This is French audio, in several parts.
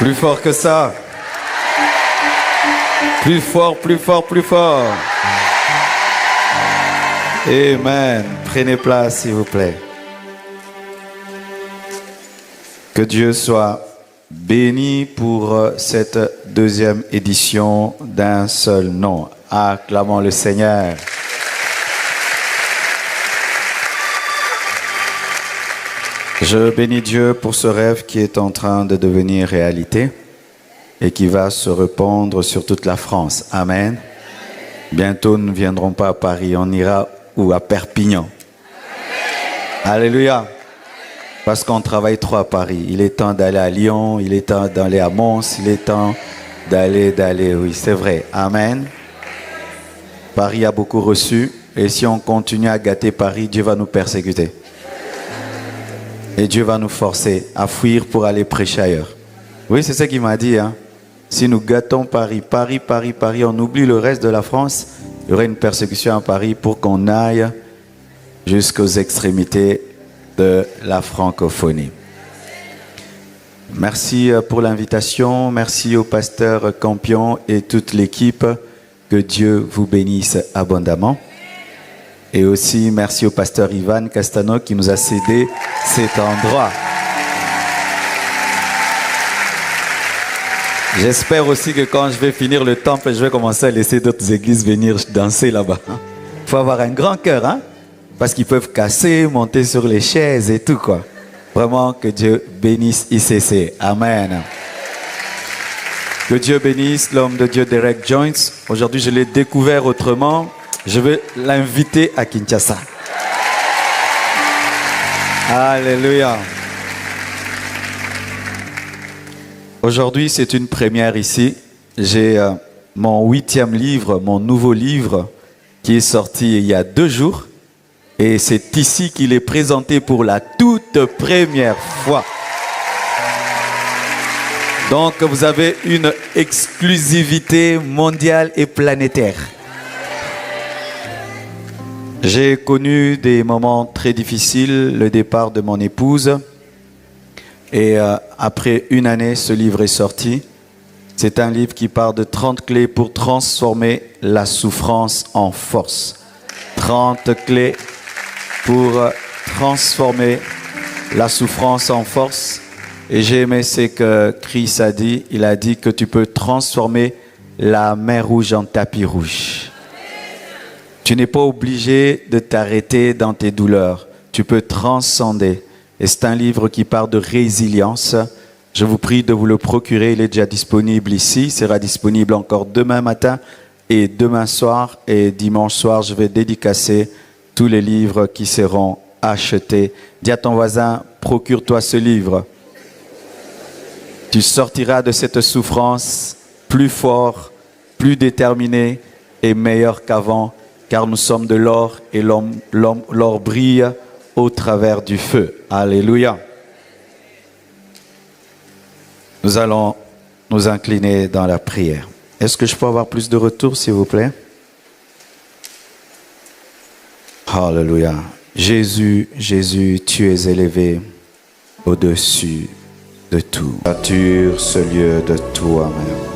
Plus fort que ça. Plus fort, plus fort, plus fort. Amen. Prenez place, s'il vous plaît. Que Dieu soit béni pour cette deuxième édition d'un seul nom. Acclamons le Seigneur. Je bénis Dieu pour ce rêve qui est en train de devenir réalité et qui va se répandre sur toute la France. Amen. Bientôt, nous ne viendrons pas à Paris, on ira où? À Perpignan. Alléluia. Parce qu'on travaille trop à Paris. Il est temps d'aller à Lyon, il est temps d'aller à Mons, il est temps d'aller, oui, c'est vrai. Amen. Paris a beaucoup reçu et si on continue à gâter Paris, Dieu va nous persécuter. Et Dieu va nous forcer à fuir pour aller prêcher ailleurs. Oui, c'est ce qu'il m'a dit. Hein. Si nous gâtons Paris, on oublie le reste de la France, il y aurait une persécution à Paris pour qu'on aille jusqu'aux extrémités de la francophonie. Merci pour l'invitation. Merci au pasteur Campion et toute l'équipe. Que Dieu vous bénisse abondamment. Et aussi, merci au pasteur Ivan Castano qui nous a cédé cet endroit. J'espère aussi que quand je vais finir le temple, je vais commencer à laisser d'autres églises venir danser là-bas. Il faut avoir un grand cœur, hein? Parce qu'ils peuvent casser, monter sur les chaises et tout, quoi. Vraiment, que Dieu bénisse ICC. Amen. Que Dieu bénisse l'homme de Dieu Derek Jones. Aujourd'hui, je l'ai découvert autrement. Je vais l'inviter à Kinshasa. Alléluia. Aujourd'hui, c'est une première ici. J'ai mon 8e livre, mon nouveau livre, qui est sorti il y a 2 jours. Et c'est ici qu'il est présenté pour la toute première fois. Donc, vous avez une exclusivité mondiale et planétaire. J'ai connu des moments très difficiles, le départ de mon épouse. Et après 1 année, ce livre est sorti. C'est un livre qui parle de 30 clés pour transformer la souffrance en force. 30 clés pour transformer la souffrance en force. Et j'ai aimé ce que Chris a dit. Il a dit que tu peux transformer la mer Rouge en tapis rouge. Tu n'es pas obligé de t'arrêter dans tes douleurs. Tu peux transcender. Et c'est un livre qui parle de résilience. Je vous prie de vous le procurer. Il est déjà disponible ici. Il sera disponible encore demain matin et demain soir. Et dimanche soir, je vais dédicacer tous les livres qui seront achetés. Dis à ton voisin, procure-toi ce livre. Tu sortiras de cette souffrance plus fort, plus déterminé et meilleur qu'avant. Car nous sommes de l'or et l'or brille au travers du feu. Alléluia. Nous allons nous incliner dans la prière. Est-ce que je peux avoir plus de retour, s'il vous plaît? Alléluia. Jésus, Jésus, tu es élevé au-dessus de tout. Sature ce lieu de toi-même.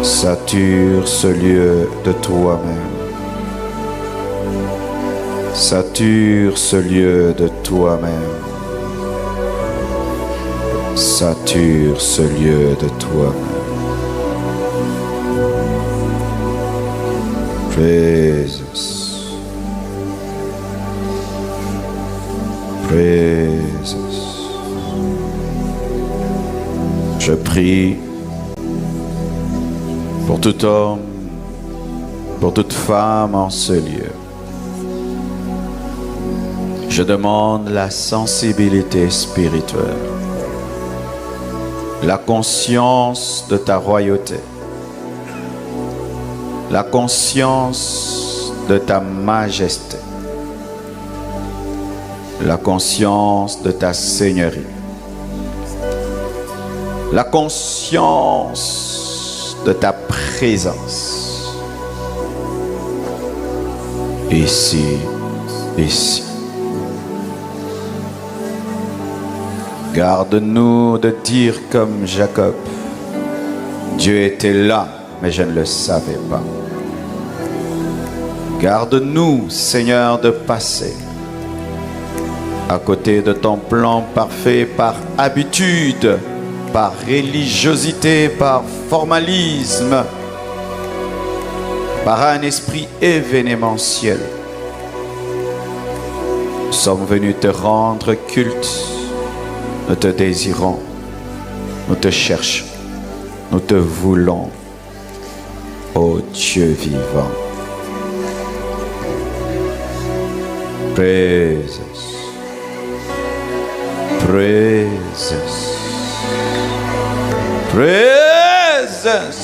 Sature ce lieu de toi-même. Sature ce lieu de toi-même. Sature ce lieu de toi-même. Jesus. Jesus. Je prie pour tout homme, pour toute femme en ce lieu. Je demande la sensibilité spirituelle, la conscience de ta royauté, la conscience de ta majesté, la conscience de ta seigneurie, la conscience de ta présence. Ici, ici. Garde-nous de dire comme Jacob, Dieu était là, mais je ne le savais pas. Garde-nous, Seigneur, de passer à côté de ton plan parfait par habitude, par religiosité, par formalisme, par un esprit événementiel. Nous sommes venus te rendre culte. Nous te désirons, nous te cherchons, nous te voulons, ô Dieu vivant. Praise us. Praise us. Praise us.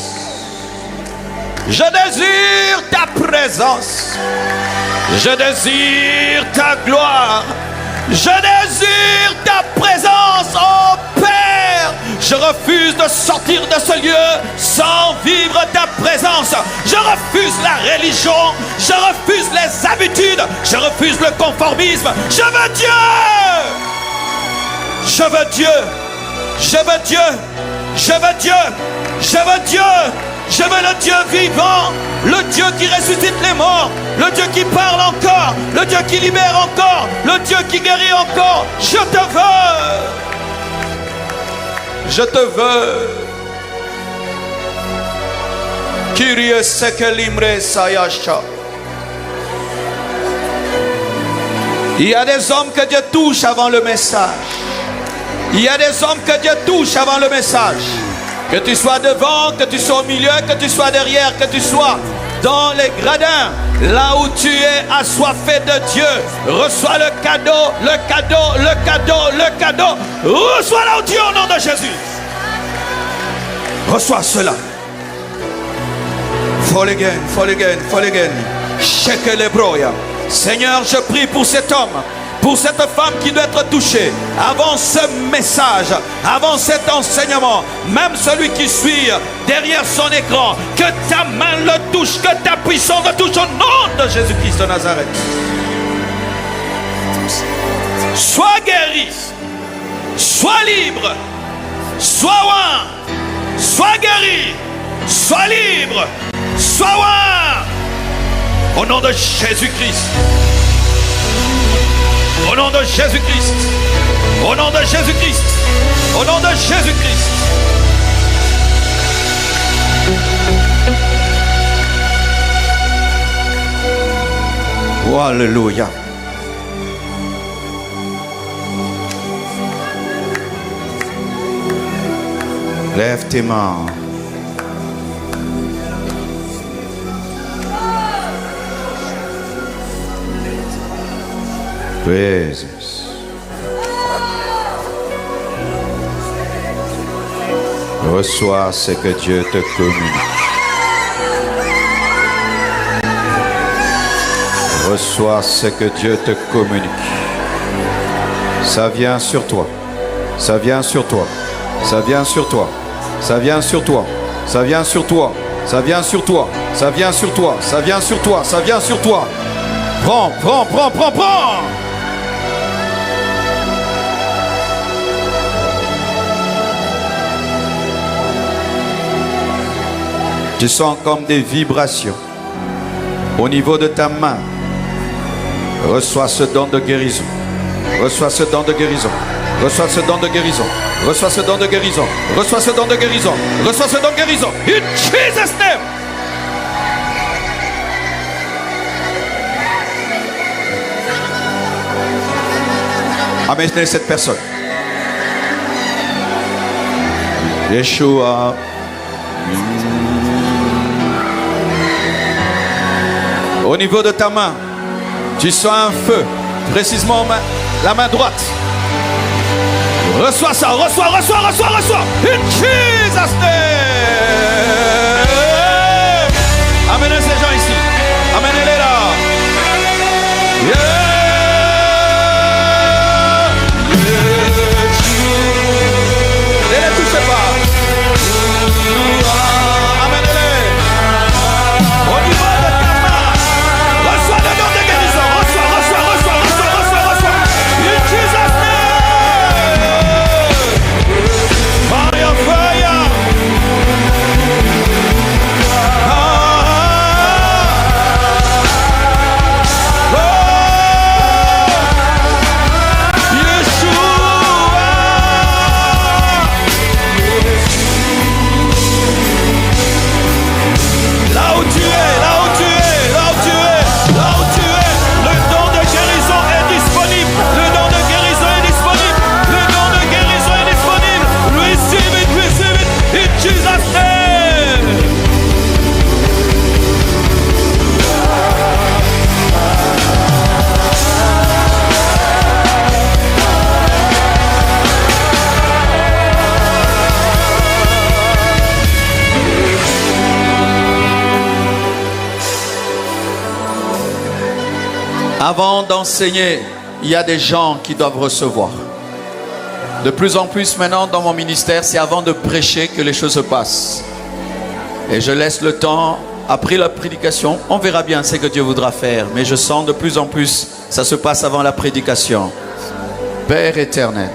Je désire ta présence. Je désire ta gloire. Je désire ta présence, ô Père. Je refuse de sortir de ce lieu sans vivre ta présence. Je refuse la religion. Je refuse les habitudes. Je refuse le conformisme. Je veux Dieu. Je veux Dieu. Je veux Dieu. Je veux Dieu. Je veux Dieu. Je veux le Dieu vivant, le Dieu qui ressuscite les morts, le Dieu qui parle encore, le Dieu qui libère encore, le Dieu qui guérit encore. Je te veux. Je te veux. Kyrie sekelimre sayasha. Il y a des hommes que Dieu touche avant le message. Il y a des hommes que Dieu touche avant le message. Que tu sois devant, que tu sois au milieu, que tu sois derrière, que tu sois dans les gradins, là où tu es assoiffé de Dieu, reçois le cadeau, le cadeau, le cadeau, le cadeau. Reçois-la, Dieu, au nom de Jésus. Reçois cela. Fall again, fall again, fall again. Shake les broya. Seigneur, je prie pour cet homme, pour cette femme qui doit être touchée avant ce message, avant cet enseignement, même celui qui suit derrière son écran, que ta main le touche, que ta puissance le touche au nom de Jésus-Christ de Nazareth. Sois guéri, sois libre, sois oint, sois guéri, sois libre, sois oint, au nom de Jésus-Christ. Au nom de Jésus-Christ. Au nom de Jésus-Christ. Au nom de Jésus-Christ. Oh, alléluia. Lève tes mains. Jesus. Reçois ce que Dieu te communique. Reçois ce que Dieu te communique. Ça vient sur toi. Ça vient sur toi. Ça vient sur toi. Ça vient sur toi. Ça vient sur toi. Ça vient sur toi. Ça vient sur toi. Ça vient sur toi. Ça vient sur toi. Prends, prends, prends, prends, prends. Tu sens comme des vibrations au niveau de ta main. Reçois ce don de guérison. Reçois ce don de guérison. Reçois ce don de guérison. Reçois ce don de guérison. Reçois ce don de guérison. Reçois ce don de guérison. In Jesus' name. Amenez cette personne. Yeshua. Au niveau de ta main, tu sens un feu, précisément la main droite. Reçois ça, reçois, reçois, reçois, reçois. In Jesus' name. Amenez ces gens ici. Amenez-les là. Yeah. Ne les touchez pas. Amenez-les. Au niveau de ta main, reçois le don de guérison. Reçois, reçois, reçois, reçois, reçois, reçois. In Jesus' name. Avant d'enseigner, il y a des gens qui doivent recevoir. De plus en plus maintenant dans mon ministère, c'est avant de prêcher que les choses se passent. Et je laisse le temps, après la prédication, on verra bien ce que Dieu voudra faire. Mais je sens de plus en plus, ça se passe avant la prédication. Père éternel,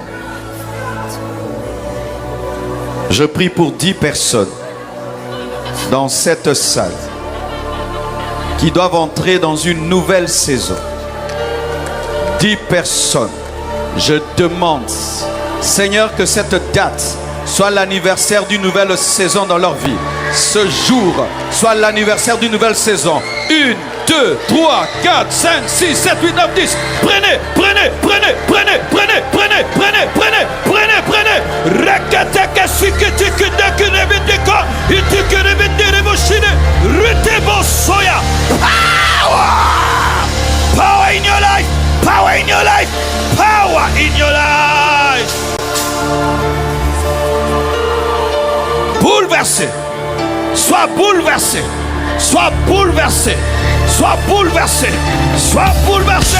je prie pour 10 personnes dans cette salle qui doivent entrer dans une nouvelle saison. 10 personnes. Je demande, Seigneur, que cette date soit l'anniversaire d'une nouvelle saison dans leur vie. Ce jour soit l'anniversaire d'une nouvelle saison. 1, 2, 3, 4, 5, 6, 7, 8, 9, 10. Prenez. Rakataka sikitikidakirebidiko. Itikirebidireboshine. Rutebosoya. Power in your life. Power in your life. Power in your life. Bouleversé. Sois bouleversé. Sois bouleversé. Sois bouleversé. Sois bouleversé.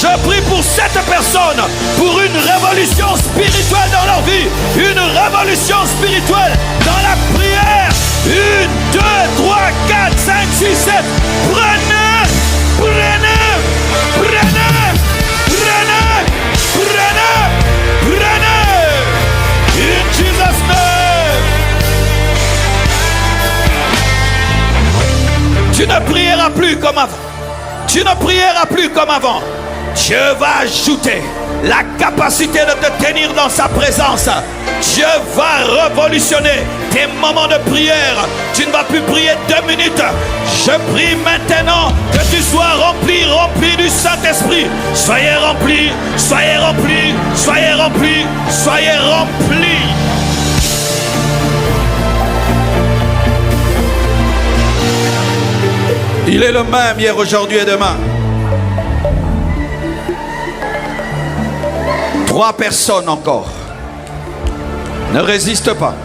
Je prie pour cette personne, pour une révolution spirituelle dans leur vie. Une révolution spirituelle dans la prière. 1, 2, 3, 4, 5, 6, 7. Prenez. In Jesus' name. Tu ne prieras plus comme avant. Tu ne prieras plus comme avant. Dieu va ajouter la capacité de te tenir dans sa présence. Dieu va révolutionner tes moments de prière. Tu ne vas plus prier 2 minutes. Je prie maintenant que tu sois rempli du Saint-Esprit. Soyez remplis, soyez remplis, soyez remplis, soyez remplis. Il est le même hier, aujourd'hui et demain. 3 personnes encore. Ne résiste pas.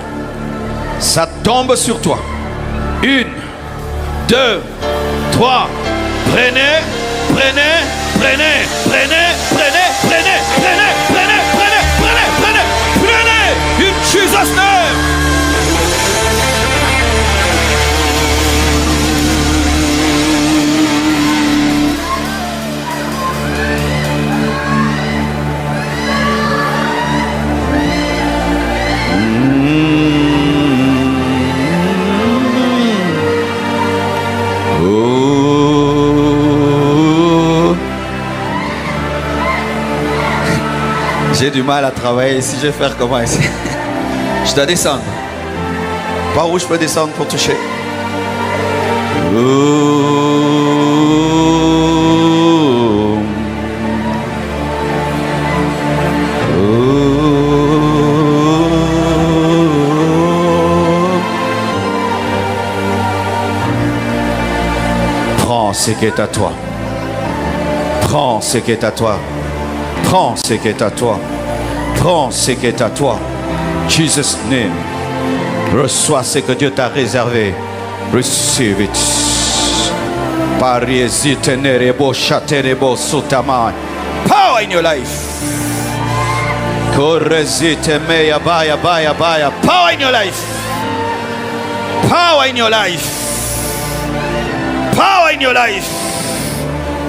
Ça tombe sur toi. 1, 2, 3. Prenez. In Jesus' name. J'ai du mal à travailler ici, je vais faire comment ici? Je dois descendre. Par où je peux descendre pour toucher? Prends ce qui est à toi. Prends ce qui est à toi. Prends ce qui est à toi. Prends ce qui est à toi. Jesus' name. Reçois ce que Dieu t'a réservé. Receive it. Power in your life. Power in your life. Power in your life. Power in your life.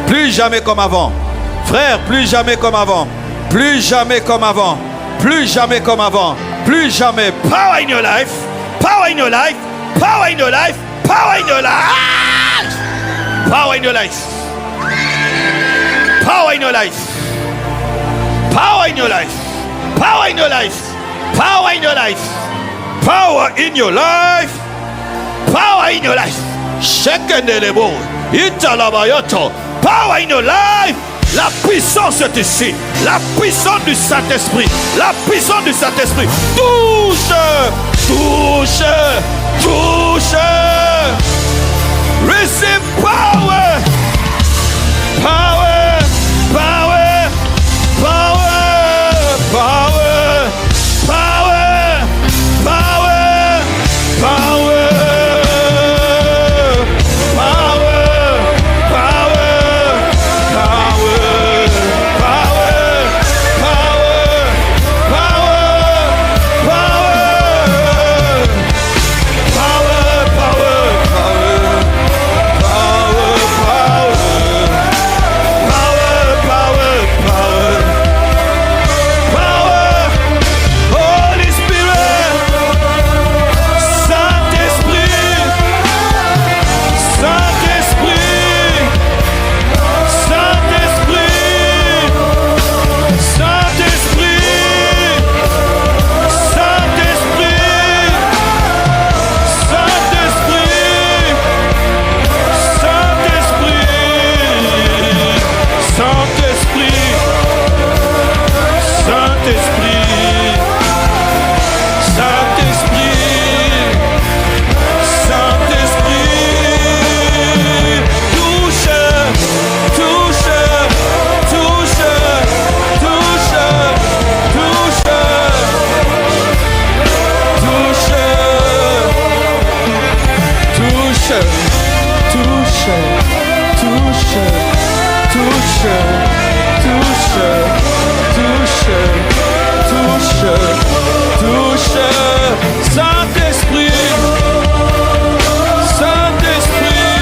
Plus jamais comme avant. Frère, plus jamais comme avant. Plus jamais comme avant. Plus jamais comme avant. Plus jamais. Power in your life. Power in your life. Power in your life. Power in your life. Power in your life. Power in your life. Power in your life. Power in your life. Power in your life. Power in your life. Power in your life. Shekendelebo. Italabayoto. Power in your life. La puissance est ici. La puissance du Saint-Esprit. La puissance du Saint-Esprit. Touche. Touche. Touche. Receive power. Power. Power. Power. Power. Power. Power. Power. Power. Power. touche, touche, touche, touche, touche, touche, touche, Saint-Esprit, Saint-Esprit,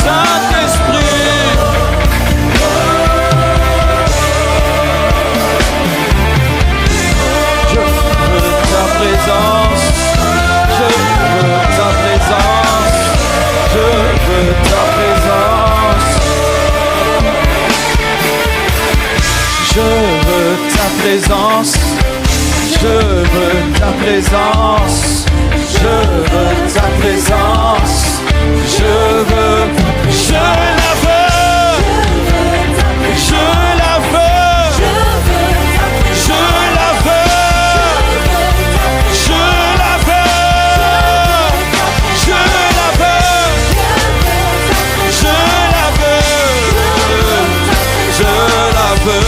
Saint-Esprit. Je veux ta présence, je veux ta présence, je veux ta présence. Je veux ta présence, je veux ta présence, je veux ta présence, je veux, je la veux, je la veux, je la veux, je la veux, je la veux, je la veux,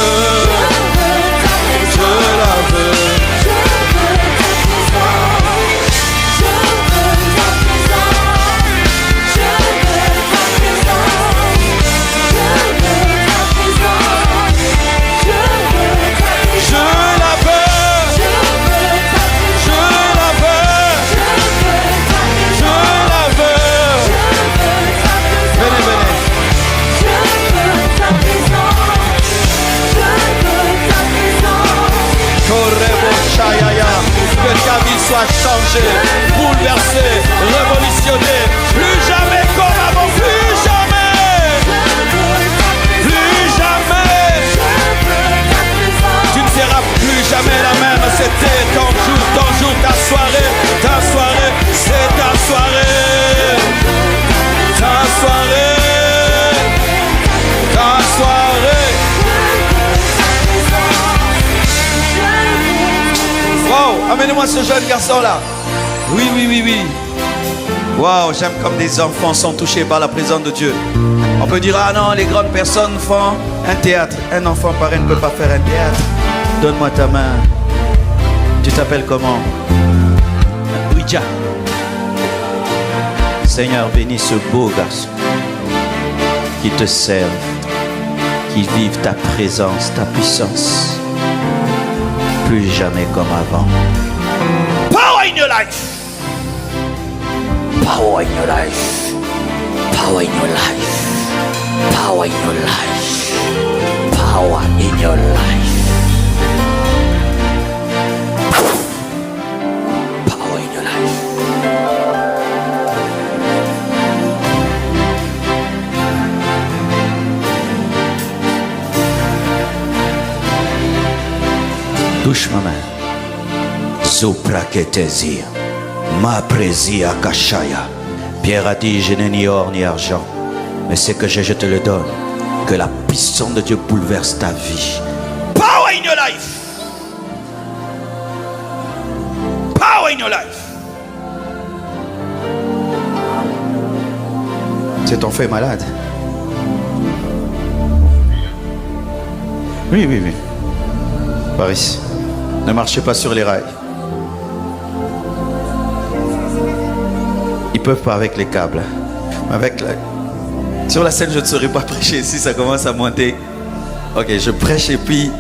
je la veux. Que ta vie soit changée, bouleversée, révolutionnée. Plus jamais comme avant, plus jamais. Plus jamais. Tu ne seras plus jamais la même. C'était ton jour, ta soirée, c'est ta soirée. Ta soirée, ta soirée. Wow, amenez-moi ce jeune garçon-là. Oui, oui, oui, oui. Wow, j'aime comme des enfants sont touchés par la présence de Dieu. On peut dire, ah non, les grandes personnes font un théâtre. Un enfant pareil ne peut pas faire un théâtre. Donne-moi ta main. Tu t'appelles comment? Ouija. Seigneur, bénis ce beau garçon qui te serve, qui vive ta présence, ta puissance. Plus jamais comme avant. Power in your life. Power in your life. Power in your life. Power in your life. Power in your life. Power in your life. Touche ma main. Sopraketesia. Ma présia kashaya. Pierre a dit, je n'ai ni or ni argent, mais ce que j'ai, je te le donne. Que la puissance de Dieu bouleverse ta vie. Power in your life. Power in your life. C'est ton fait malade. Oui, oui, oui. Par ici. Ne marchez pas sur les rails. Ils peuvent pas avec les câbles. Avec la... Sur la scène, je ne saurais pas prêcher si ça commence à monter. Ok, je prêche et puis...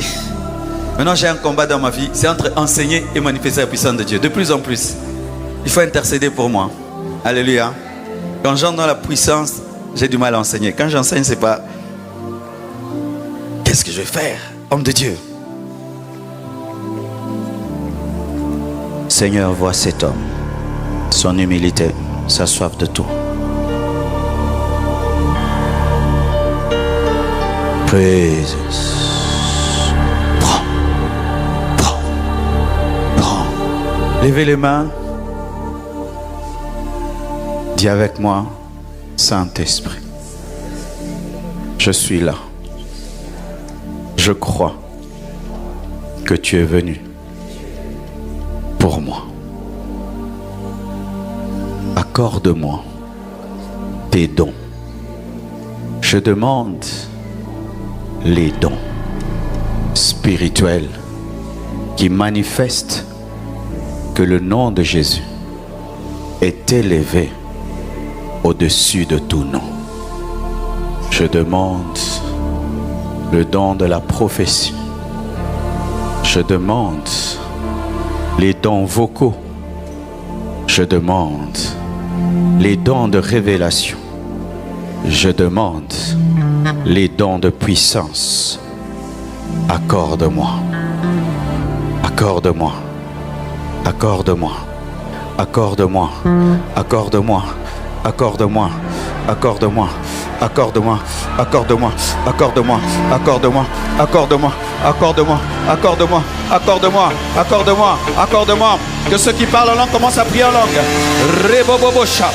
Maintenant, j'ai un combat dans ma vie. C'est entre enseigner et manifester la puissance de Dieu. De plus en plus. Il faut intercéder pour moi. Alléluia. Quand j'entre dans la puissance, j'ai du mal à enseigner. Quand j'enseigne, c'est pas... Qu'est-ce que je vais faire, homme de Dieu? Seigneur, vois cet homme, son humilité, sa soif de tout. Présence. Prends. Levez les mains. Dis avec moi, Saint-Esprit, je suis là. Je crois que tu es venu pour moi. Accorde-moi tes dons. Je demande les dons spirituels qui manifestent que le nom de Jésus est élevé au-dessus de tout nom. Je demande le don de la prophétie. Je demande les dons vocaux. Je demande les dons de révélation. Je demande les dons de puissance. Accorde-moi. Accorde-moi. Accorde-moi. Accorde-moi. Accorde-moi. Accorde-moi. Accorde-moi. Accorde-moi. Accorde-moi. Accorde-moi. Accorde-moi. Accorde-moi. Accorde-moi. Accorde-moi. Accorde-moi. Accorde-moi. Accorde-moi. Que ceux qui parlent en langue commencent à prier en langue. Rebobobosha.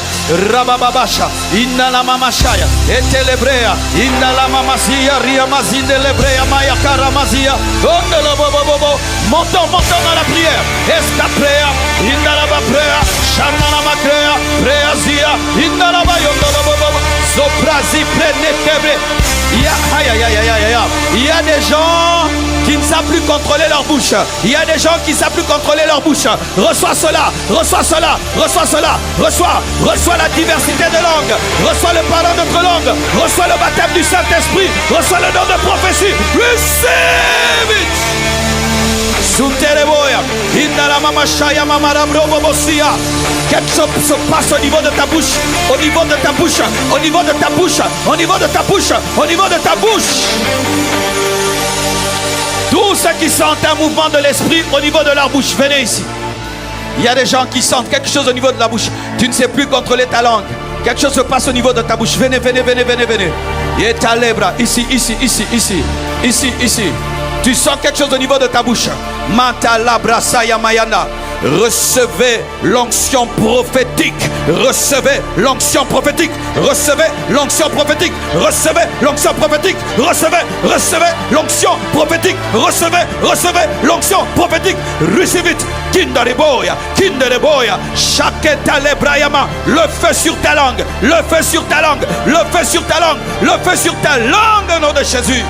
Rabababasha. Inna mamashaya. Etelebrea. Inna la mamazia. Riamazinde lebrea. Mayakara mazia. Ondelabobobobo. Montons dans la prière. Escaprea. Inna la baprea. Shanana macrea. Preazia. Inna la bayondolabobobo. Soprazi prenetebre. Il y a des gens qui ne savent plus contrôler leur bouche. Il y a des gens qui ne savent plus contrôler leur bouche. Reçois cela, reçois cela, reçois cela. Reçois la diversité de langues. Reçois le pardon d'autres langues. Reçois le baptême du Saint-Esprit. Reçois le don de prophétie. Receive it. Quelque chose se passe au niveau de ta bouche, au niveau de ta bouche, au niveau de ta bouche, au niveau de ta bouche, au niveau de ta bouche. Tous ceux qui sentent un mouvement de l'esprit au niveau de leur bouche, venez ici. Il y a des gens qui sentent quelque chose au niveau de la bouche. Tu ne sais plus contrôler ta langue. Quelque chose se passe au niveau de ta bouche. Venez. Et ta lèvre, ici. Tu sens quelque chose au niveau de ta bouche. Matalabrasaya mayana. Recevez l'onction prophétique. Recevez l'onction prophétique. Recevez l'onction prophétique. Recevez l'onction prophétique. Recevez l'onction prophétique. Recevez l'onction prophétique. Receive it. Kindereboya. Shaketalebrayama. Le feu sur ta langue. Le feu sur ta langue. Le feu sur ta langue. Le feu sur ta langue au nom de Jésus.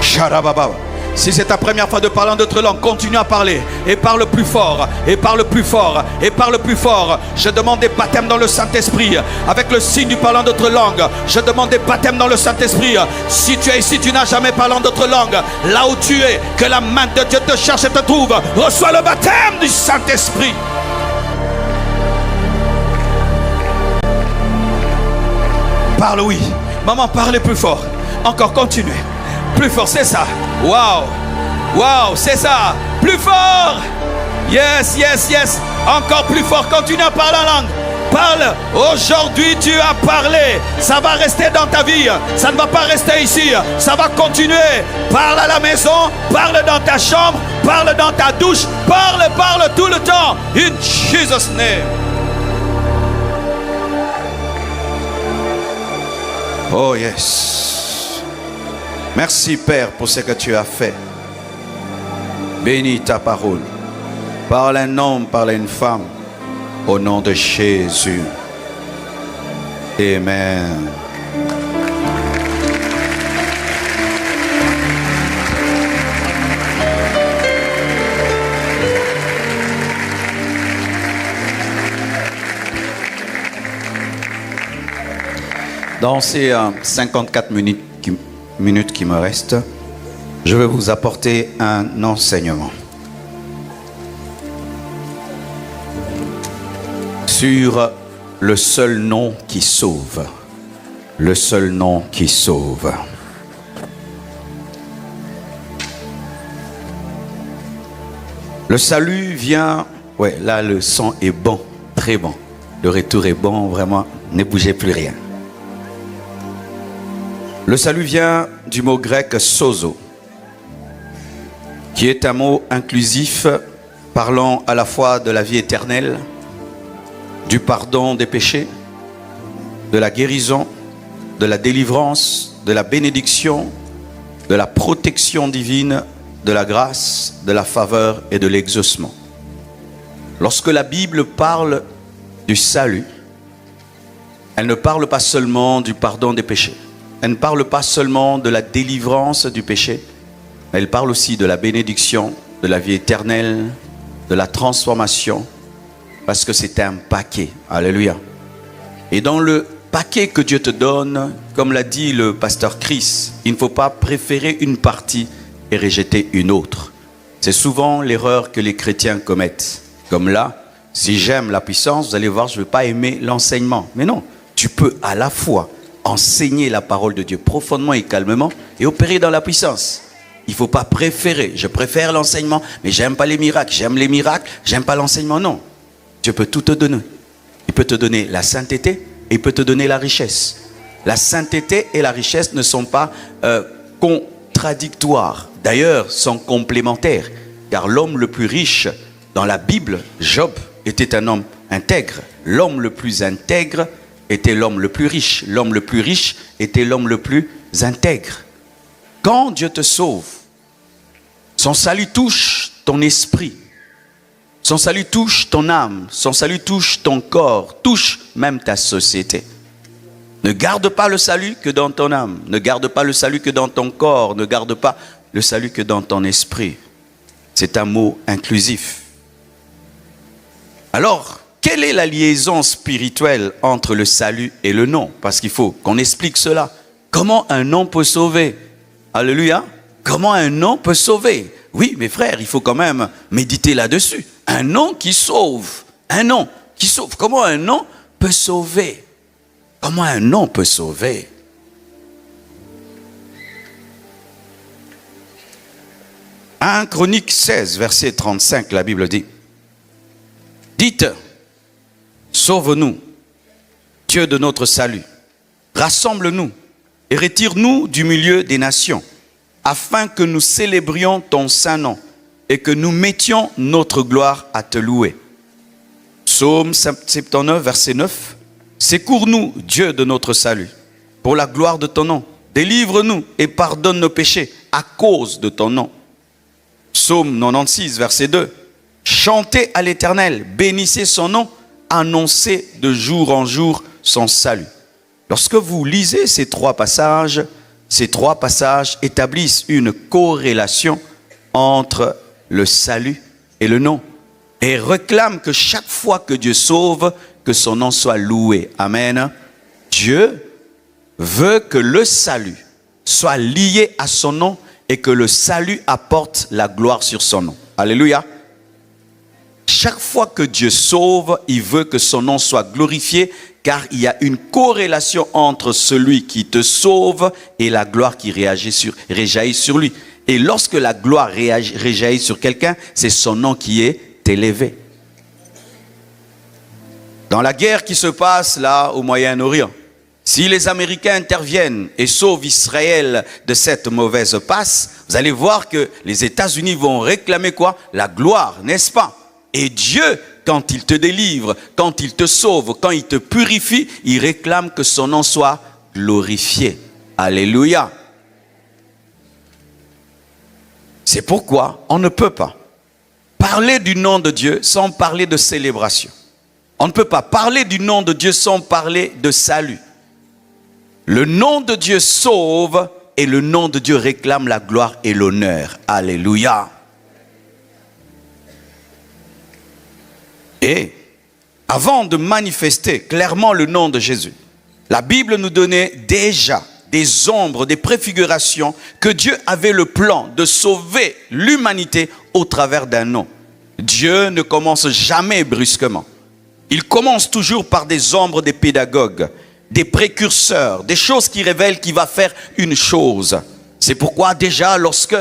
Sharababa. Si c'est ta première fois de parler en d'autres langues, continue à parler et parle plus fort, et parle plus fort, et parle plus fort. Je demande des baptêmes dans le Saint-Esprit avec le signe du parlant d'autres langues. Je demande des baptêmes dans le Saint-Esprit. Si tu es ici, tu n'as jamais parlé en d'autres langues, là où tu es, que la main de Dieu te cherche et te trouve. Reçois le baptême du Saint-Esprit. Parle, oui. Maman, parlez plus fort. Encore, continuez. Plus fort, c'est ça. Wow, c'est ça. Plus fort. Yes. Encore plus fort. Continue à parler en langue. Parle. Aujourd'hui, tu as parlé. Ça va rester dans ta vie. Ça ne va pas rester ici. Ça va continuer. Parle à la maison. Parle dans ta chambre. Parle dans ta douche. Parle tout le temps. In Jesus' name. Oh yes. Merci Père pour ce que tu as fait. Bénis ta parole. Parle un homme, parle une femme. Au nom de Jésus. Amen. Dans ces 54 minutes qui me restent, je vais vous apporter un enseignement sur le seul nom qui sauve. Le seul nom qui sauve. Le salut vient... Ouais, là le son est bon, très bon. Le retour est bon, vraiment, ne bougez plus rien. Le salut vient du mot grec sozo, qui est un mot inclusif parlant à la fois de la vie éternelle, du pardon des péchés, de la guérison, de la délivrance, de la bénédiction, de la protection divine, de la grâce, de la faveur et de l'exaucement. Lorsque la Bible parle du salut, elle ne parle pas seulement du pardon des péchés. Elle ne parle pas seulement de la délivrance du péché, mais elle parle aussi de la bénédiction, de la vie éternelle, de la transformation, parce que c'est un paquet. Alléluia. Et dans le paquet que Dieu te donne, comme l'a dit le pasteur Chris, il ne faut pas préférer une partie et rejeter une autre. C'est souvent l'erreur que les chrétiens commettent. Comme là, si j'aime la puissance, vous allez voir, je ne veux pas aimer l'enseignement. Mais non, tu peux à la fois enseigner la parole de Dieu profondément et calmement et opérer dans la puissance. Il ne faut pas préférer. Je préfère l'enseignement, mais j'aime pas les miracles. J'aime les miracles, j'aime pas l'enseignement. Non. Dieu peut tout te donner. Il peut te donner la sainteté et il peut te donner la richesse. La sainteté et la richesse ne sont pas contradictoires. D'ailleurs, sont complémentaires. Car l'homme le plus riche dans la Bible, Job, était un homme intègre. L'homme le plus intègre était l'homme le plus riche. L'homme le plus riche était l'homme le plus intègre. Quand Dieu te sauve, son salut touche ton esprit. Son salut touche ton âme. Son salut touche ton corps. Touche même ta société. Ne garde pas le salut que dans ton âme. Ne garde pas le salut que dans ton corps. Ne garde pas le salut que dans ton esprit. C'est un mot inclusif. Alors, quelle est la liaison spirituelle entre le salut et le nom? Parce qu'il faut qu'on explique cela. Comment un nom peut sauver? Alléluia. Comment un nom peut sauver? Oui, mes frères, il faut quand même méditer là-dessus. Un nom qui sauve. Un nom qui sauve. Comment un nom peut sauver? Comment un nom peut sauver? En Chronique 16, verset 35, la Bible dit: dites, sauve-nous, Dieu de notre salut, rassemble-nous et retire-nous du milieu des nations, afin que nous célébrions ton saint nom et que nous mettions notre gloire à te louer. Psaume 79, verset 9. Secours-nous, Dieu de notre salut, pour la gloire de ton nom. Délivre-nous et pardonne nos péchés à cause de ton nom. Psaume 96, verset 2. Chantez à l'Éternel, bénissez son nom, annoncez de jour en jour son salut. Lorsque vous lisez ces trois passages établissent une corrélation entre le salut et le nom. Et réclament que chaque fois que Dieu sauve, que son nom soit loué. Amen. Dieu veut que le salut soit lié à son nom et que le salut apporte la gloire sur son nom. Alléluia. Chaque fois que Dieu sauve, il veut que son nom soit glorifié, car il y a une corrélation entre celui qui te sauve et la gloire qui réjaillit sur lui. Et lorsque la gloire réjaillit sur quelqu'un, c'est son nom qui est élevé. Dans la guerre qui se passe là au Moyen-Orient, si les Américains interviennent et sauvent Israël de cette mauvaise passe, vous allez voir que les États-Unis vont réclamer quoi? La gloire, n'est-ce pas? Et Dieu, quand il te délivre, quand il te sauve, quand il te purifie, il réclame que son nom soit glorifié. Alléluia. C'est pourquoi on ne peut pas parler du nom de Dieu sans parler de célébration. On ne peut pas parler du nom de Dieu sans parler de salut. Le nom de Dieu sauve et le nom de Dieu réclame la gloire et l'honneur. Alléluia. Et avant de manifester clairement le nom de Jésus, la Bible nous donnait déjà des ombres, des préfigurations que Dieu avait le plan de sauver l'humanité au travers d'un nom. Dieu ne commence jamais brusquement. Il commence toujours par des ombres, des pédagogues, des précurseurs, des choses qui révèlent qu'il va faire une chose. C'est pourquoi déjà lorsque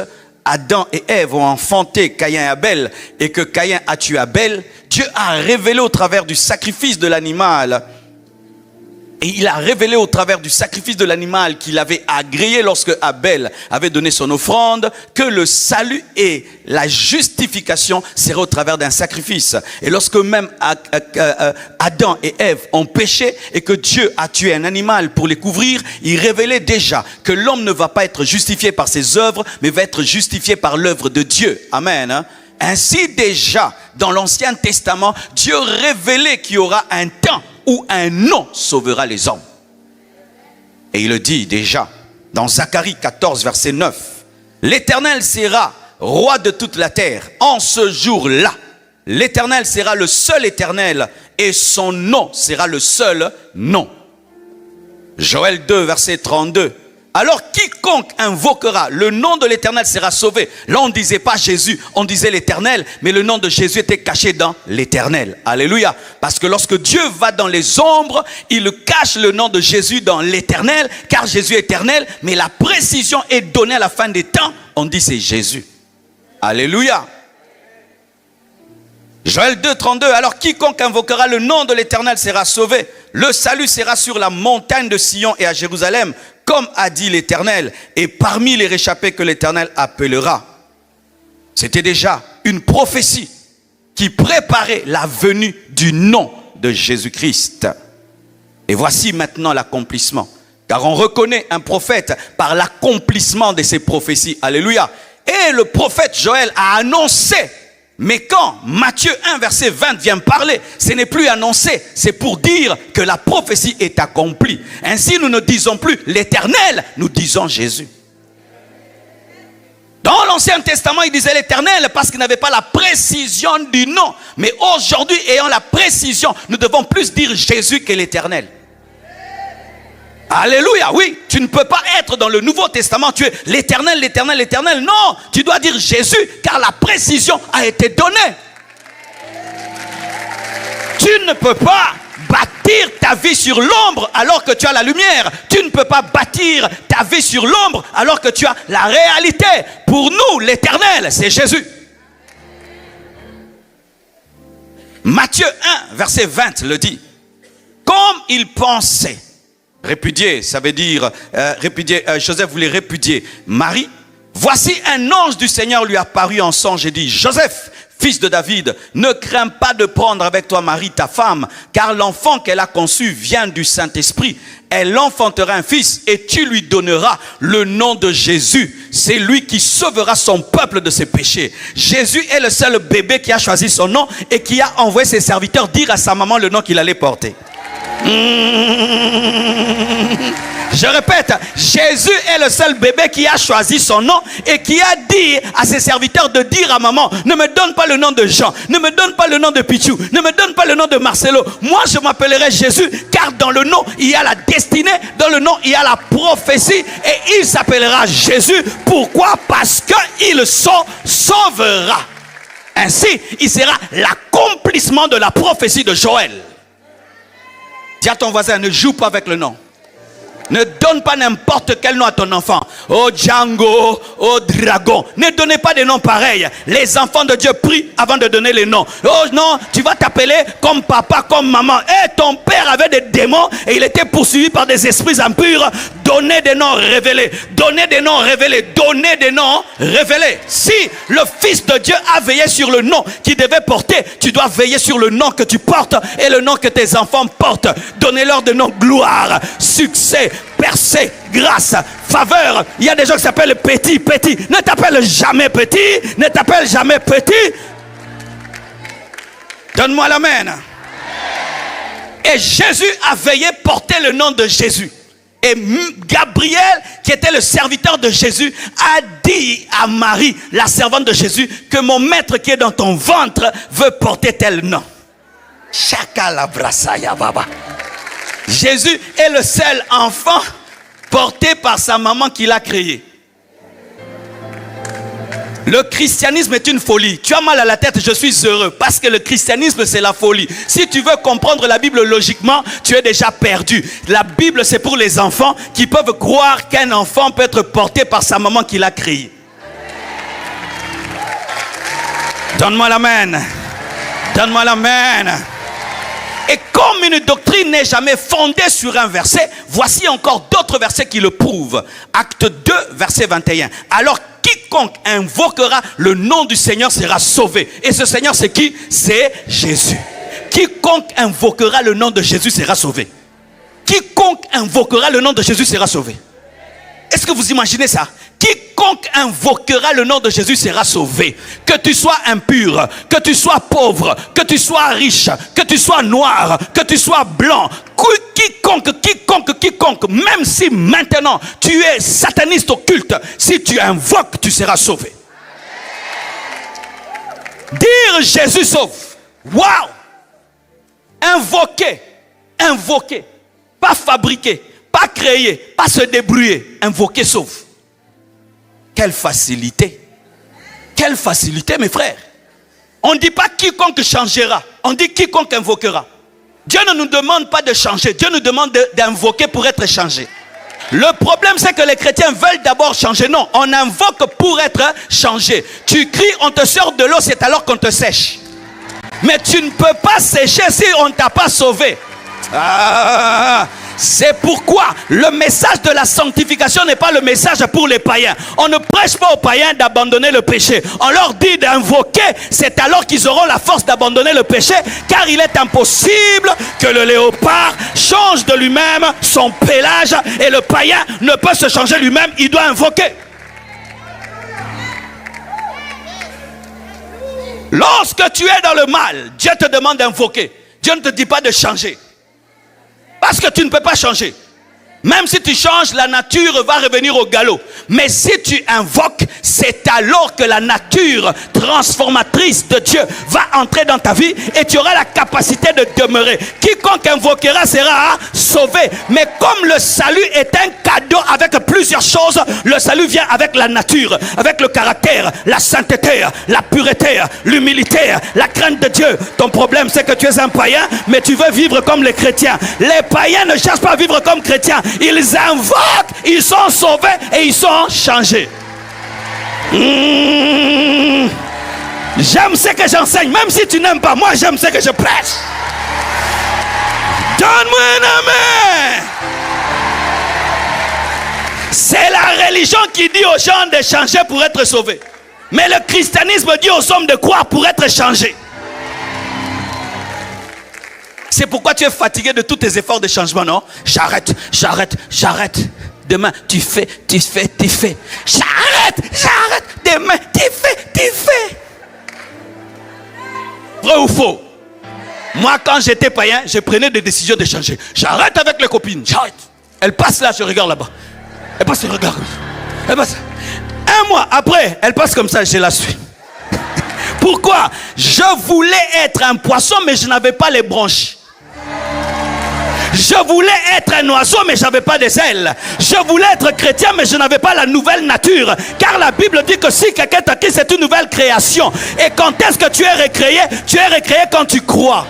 Adam et Ève ont enfanté Caïn et Abel et que Caïn a tué Abel, Dieu a révélé au travers du sacrifice de l'animal. Et il a révélé au travers du sacrifice de l'animal qu'il avait agréé lorsque Abel avait donné son offrande, que le salut et la justification seraient au travers d'un sacrifice. Et lorsque même Adam et Ève ont péché et que Dieu a tué un animal pour les couvrir, il révélait déjà que l'homme ne va pas être justifié par ses œuvres, mais va être justifié par l'œuvre de Dieu. Amen. Ainsi déjà, dans l'Ancien Testament, Dieu révélait qu'il y aura un temps où un nom sauvera les hommes. Et il le dit déjà dans Zacharie 14, verset 9. L'Éternel sera roi de toute la terre. En ce jour-là, L'Éternel sera le seul Éternel et son nom sera le seul nom. Joël 2, verset 32. Alors quiconque invoquera le nom de l'Éternel sera sauvé. Là on ne disait pas Jésus, on disait l'Éternel, mais le nom de Jésus était caché dans l'Éternel. Alléluia. Parce que lorsque Dieu va dans les ombres, il cache le nom de Jésus dans l'Éternel, car Jésus est éternel, mais la précision est donnée à la fin des temps. On dit c'est Jésus. Alléluia. Joël 2, 32. Alors quiconque invoquera le nom de l'Éternel sera sauvé. Le salut sera sur la montagne de Sion et à Jérusalem, comme a dit l'Éternel, et parmi les réchappés que l'Éternel appellera. C'était déjà une prophétie qui préparait la venue du nom de Jésus-Christ. Et voici maintenant l'accomplissement. Car on reconnaît un prophète par l'accomplissement de ses prophéties. Alléluia. Et le prophète Joël a annoncé. Mais quand Matthieu 1 verset 20 vient parler, ce n'est plus annoncé, c'est pour dire que la prophétie est accomplie. Ainsi nous ne disons plus l'Éternel, nous disons Jésus. Dans l'Ancien Testament, il disait l'Éternel parce qu'il n'avait pas la précision du nom. Mais aujourd'hui, ayant la précision, nous devons plus dire Jésus que l'Éternel. Alléluia, oui, tu ne peux pas être dans le Nouveau Testament, tu es l'Éternel, l'Éternel, l'Éternel. Non, tu dois dire Jésus, car la précision a été donnée. Tu ne peux pas bâtir ta vie sur l'ombre alors que tu as la lumière. Tu ne peux pas bâtir ta vie sur l'ombre alors que tu as la réalité. Pour nous, l'Éternel, c'est Jésus. Matthieu 1, verset 20 le dit. Comme il pensait. Répudier, ça veut dire Joseph voulait répudier Marie. Voici un ange du Seigneur lui apparut en songe et dit: Joseph, fils de David, ne crains pas de prendre avec toi Marie ta femme, car l'enfant qu'elle a conçu vient du Saint-Esprit. Elle enfantera un fils et tu lui donneras le nom de Jésus. C'est lui qui sauvera son peuple de ses péchés. Jésus est le seul bébé qui a choisi son nom et qui a envoyé ses serviteurs dire à sa maman le nom qu'il allait porter. Je répète, Jésus est le seul bébé qui a choisi son nom et qui a dit à ses serviteurs de dire à maman: ne me donne pas le nom de Jean, ne me donne pas le nom de Pichou, ne me donne pas le nom de Marcelo. Moi je m'appellerai Jésus, car dans le nom il y a la destinée, dans le nom il y a la prophétie, et il s'appellera Jésus. Pourquoi? Parce qu'il sauvera. Ainsi il sera l'accomplissement de la prophétie de Joël. Dis à ton voisin: ne joue pas avec le nom. Ne donne pas n'importe quel nom à ton enfant. Oh Django, oh Dragon. Ne donnez pas des noms pareils. Les enfants de Dieu prient avant de donner les noms. Oh non, tu vas t'appeler comme papa, comme maman. Et ton père avait des démons et il était poursuivi par des esprits impurs. Donnez des noms révélés. Donnez des noms révélés. Donnez des noms révélés. Si le Fils de Dieu a veillé sur le nom qu'il devait porter, tu dois veiller sur le nom que tu portes et le nom que tes enfants portent. Donnez-leur des noms gloire, succès, percée, grâce, faveur. Il y a des gens qui s'appellent petit. Ne t'appelle jamais petit. Ne t'appelle jamais petit. Donne-moi l'amen. Et Jésus a veillé porter le nom de Jésus. Et Gabriel, qui était le serviteur de Jésus, a dit à Marie, la servante de Jésus, que mon maître qui est dans ton ventre veut porter tel nom. Shakalabrasaya baba. Jésus est le seul enfant porté par sa maman qu'il a créé. Le christianisme est une folie. Tu as mal à la tête, je suis heureux. Parce que le christianisme, c'est la folie. Si tu veux comprendre la Bible logiquement, tu es déjà perdu. La Bible, c'est pour les enfants qui peuvent croire qu'un enfant peut être porté par sa maman qui l'a créé. Donne-moi l'amen. Donne-moi l'amen. Et comme une doctrine n'est jamais fondée sur un verset, voici encore d'autres versets qui le prouvent. Acte 2, verset 21. Alors quiconque invoquera le nom du Seigneur sera sauvé. Et ce Seigneur, c'est qui? C'est Jésus. Quiconque invoquera le nom de Jésus sera sauvé. Quiconque invoquera le nom de Jésus sera sauvé. Est-ce que vous imaginez ça? Quiconque invoquera le nom de Jésus sera sauvé. Que tu sois impur, que tu sois pauvre, que tu sois riche, que tu sois noir, que tu sois blanc, quiconque, même si maintenant tu es sataniste occulte, si tu invoques, tu seras sauvé. Dire Jésus sauve. Waouh! Invoquer. Invoquer. Pas fabriquer. Pas créer. Pas se débrouiller. Invoquer sauve. Quelle facilité. Quelle facilité, mes frères. On ne dit pas quiconque changera. On dit quiconque invoquera. Dieu ne nous demande pas de changer. Dieu nous demande d'invoquer pour être changé. Le problème, c'est que les chrétiens veulent d'abord changer. Non, on invoque pour être changé. Tu cries, on te sort de l'eau, c'est alors qu'on te sèche. Mais tu ne peux pas sécher si on ne t'a pas sauvé. C'est pourquoi le message de la sanctification n'est pas le message pour les païens. On ne prêche pas aux païens d'abandonner le péché. On leur dit d'invoquer, c'est alors qu'ils auront la force d'abandonner le péché, car il est impossible que le léopard change de lui-même son pelage, et le païen ne peut se changer lui-même, il doit invoquer. Lorsque tu es dans le mal, Dieu te demande d'invoquer. Dieu ne te dit pas de changer. Parce que tu ne peux pas changer. Même si tu changes, la nature va revenir au galop. Mais si tu invoques, c'est alors que la nature transformatrice de Dieu va entrer dans ta vie et tu auras la capacité de demeurer. Quiconque invoquera sera sauvé. Mais comme le salut est un cadeau avec plusieurs choses, le salut vient avec la nature, avec le caractère, la sainteté, la pureté, l'humilité, la crainte de Dieu. Ton problème, c'est que tu es un païen, mais tu veux vivre comme les chrétiens. Les païens ne cherchent pas à vivre comme chrétiens. Ils invoquent, ils sont sauvés et ils sont changés. J'aime ce que j'enseigne, même si tu n'aimes pas. Moi, j'aime ce que je prêche. Donne-moi un amen. C'est la religion qui dit aux gens de changer pour être sauvés. Mais le christianisme dit aux hommes de croire pour être changés. C'est pourquoi tu es fatigué de tous tes efforts de changement, non? J'arrête. Demain, tu fais. J'arrête. Demain, tu fais. Vrai ou faux? Moi, quand j'étais païen, je prenais des décisions de changer. J'arrête avec les copines. J'arrête. Elle passe là, je regarde là-bas. Elle passe, je regarde. Elle passe. Un mois après, elle passe comme ça, je la suis. Pourquoi? Je voulais être un poisson, mais je n'avais pas les branches. Je voulais être un oiseau, mais je n'avais pas des ailes. Je voulais être chrétien, mais je n'avais pas la nouvelle nature. Car la Bible dit que si quelqu'un t'a dit, c'est une nouvelle création. Et quand est-ce que tu es recréé? Tu es recréé quand tu crois.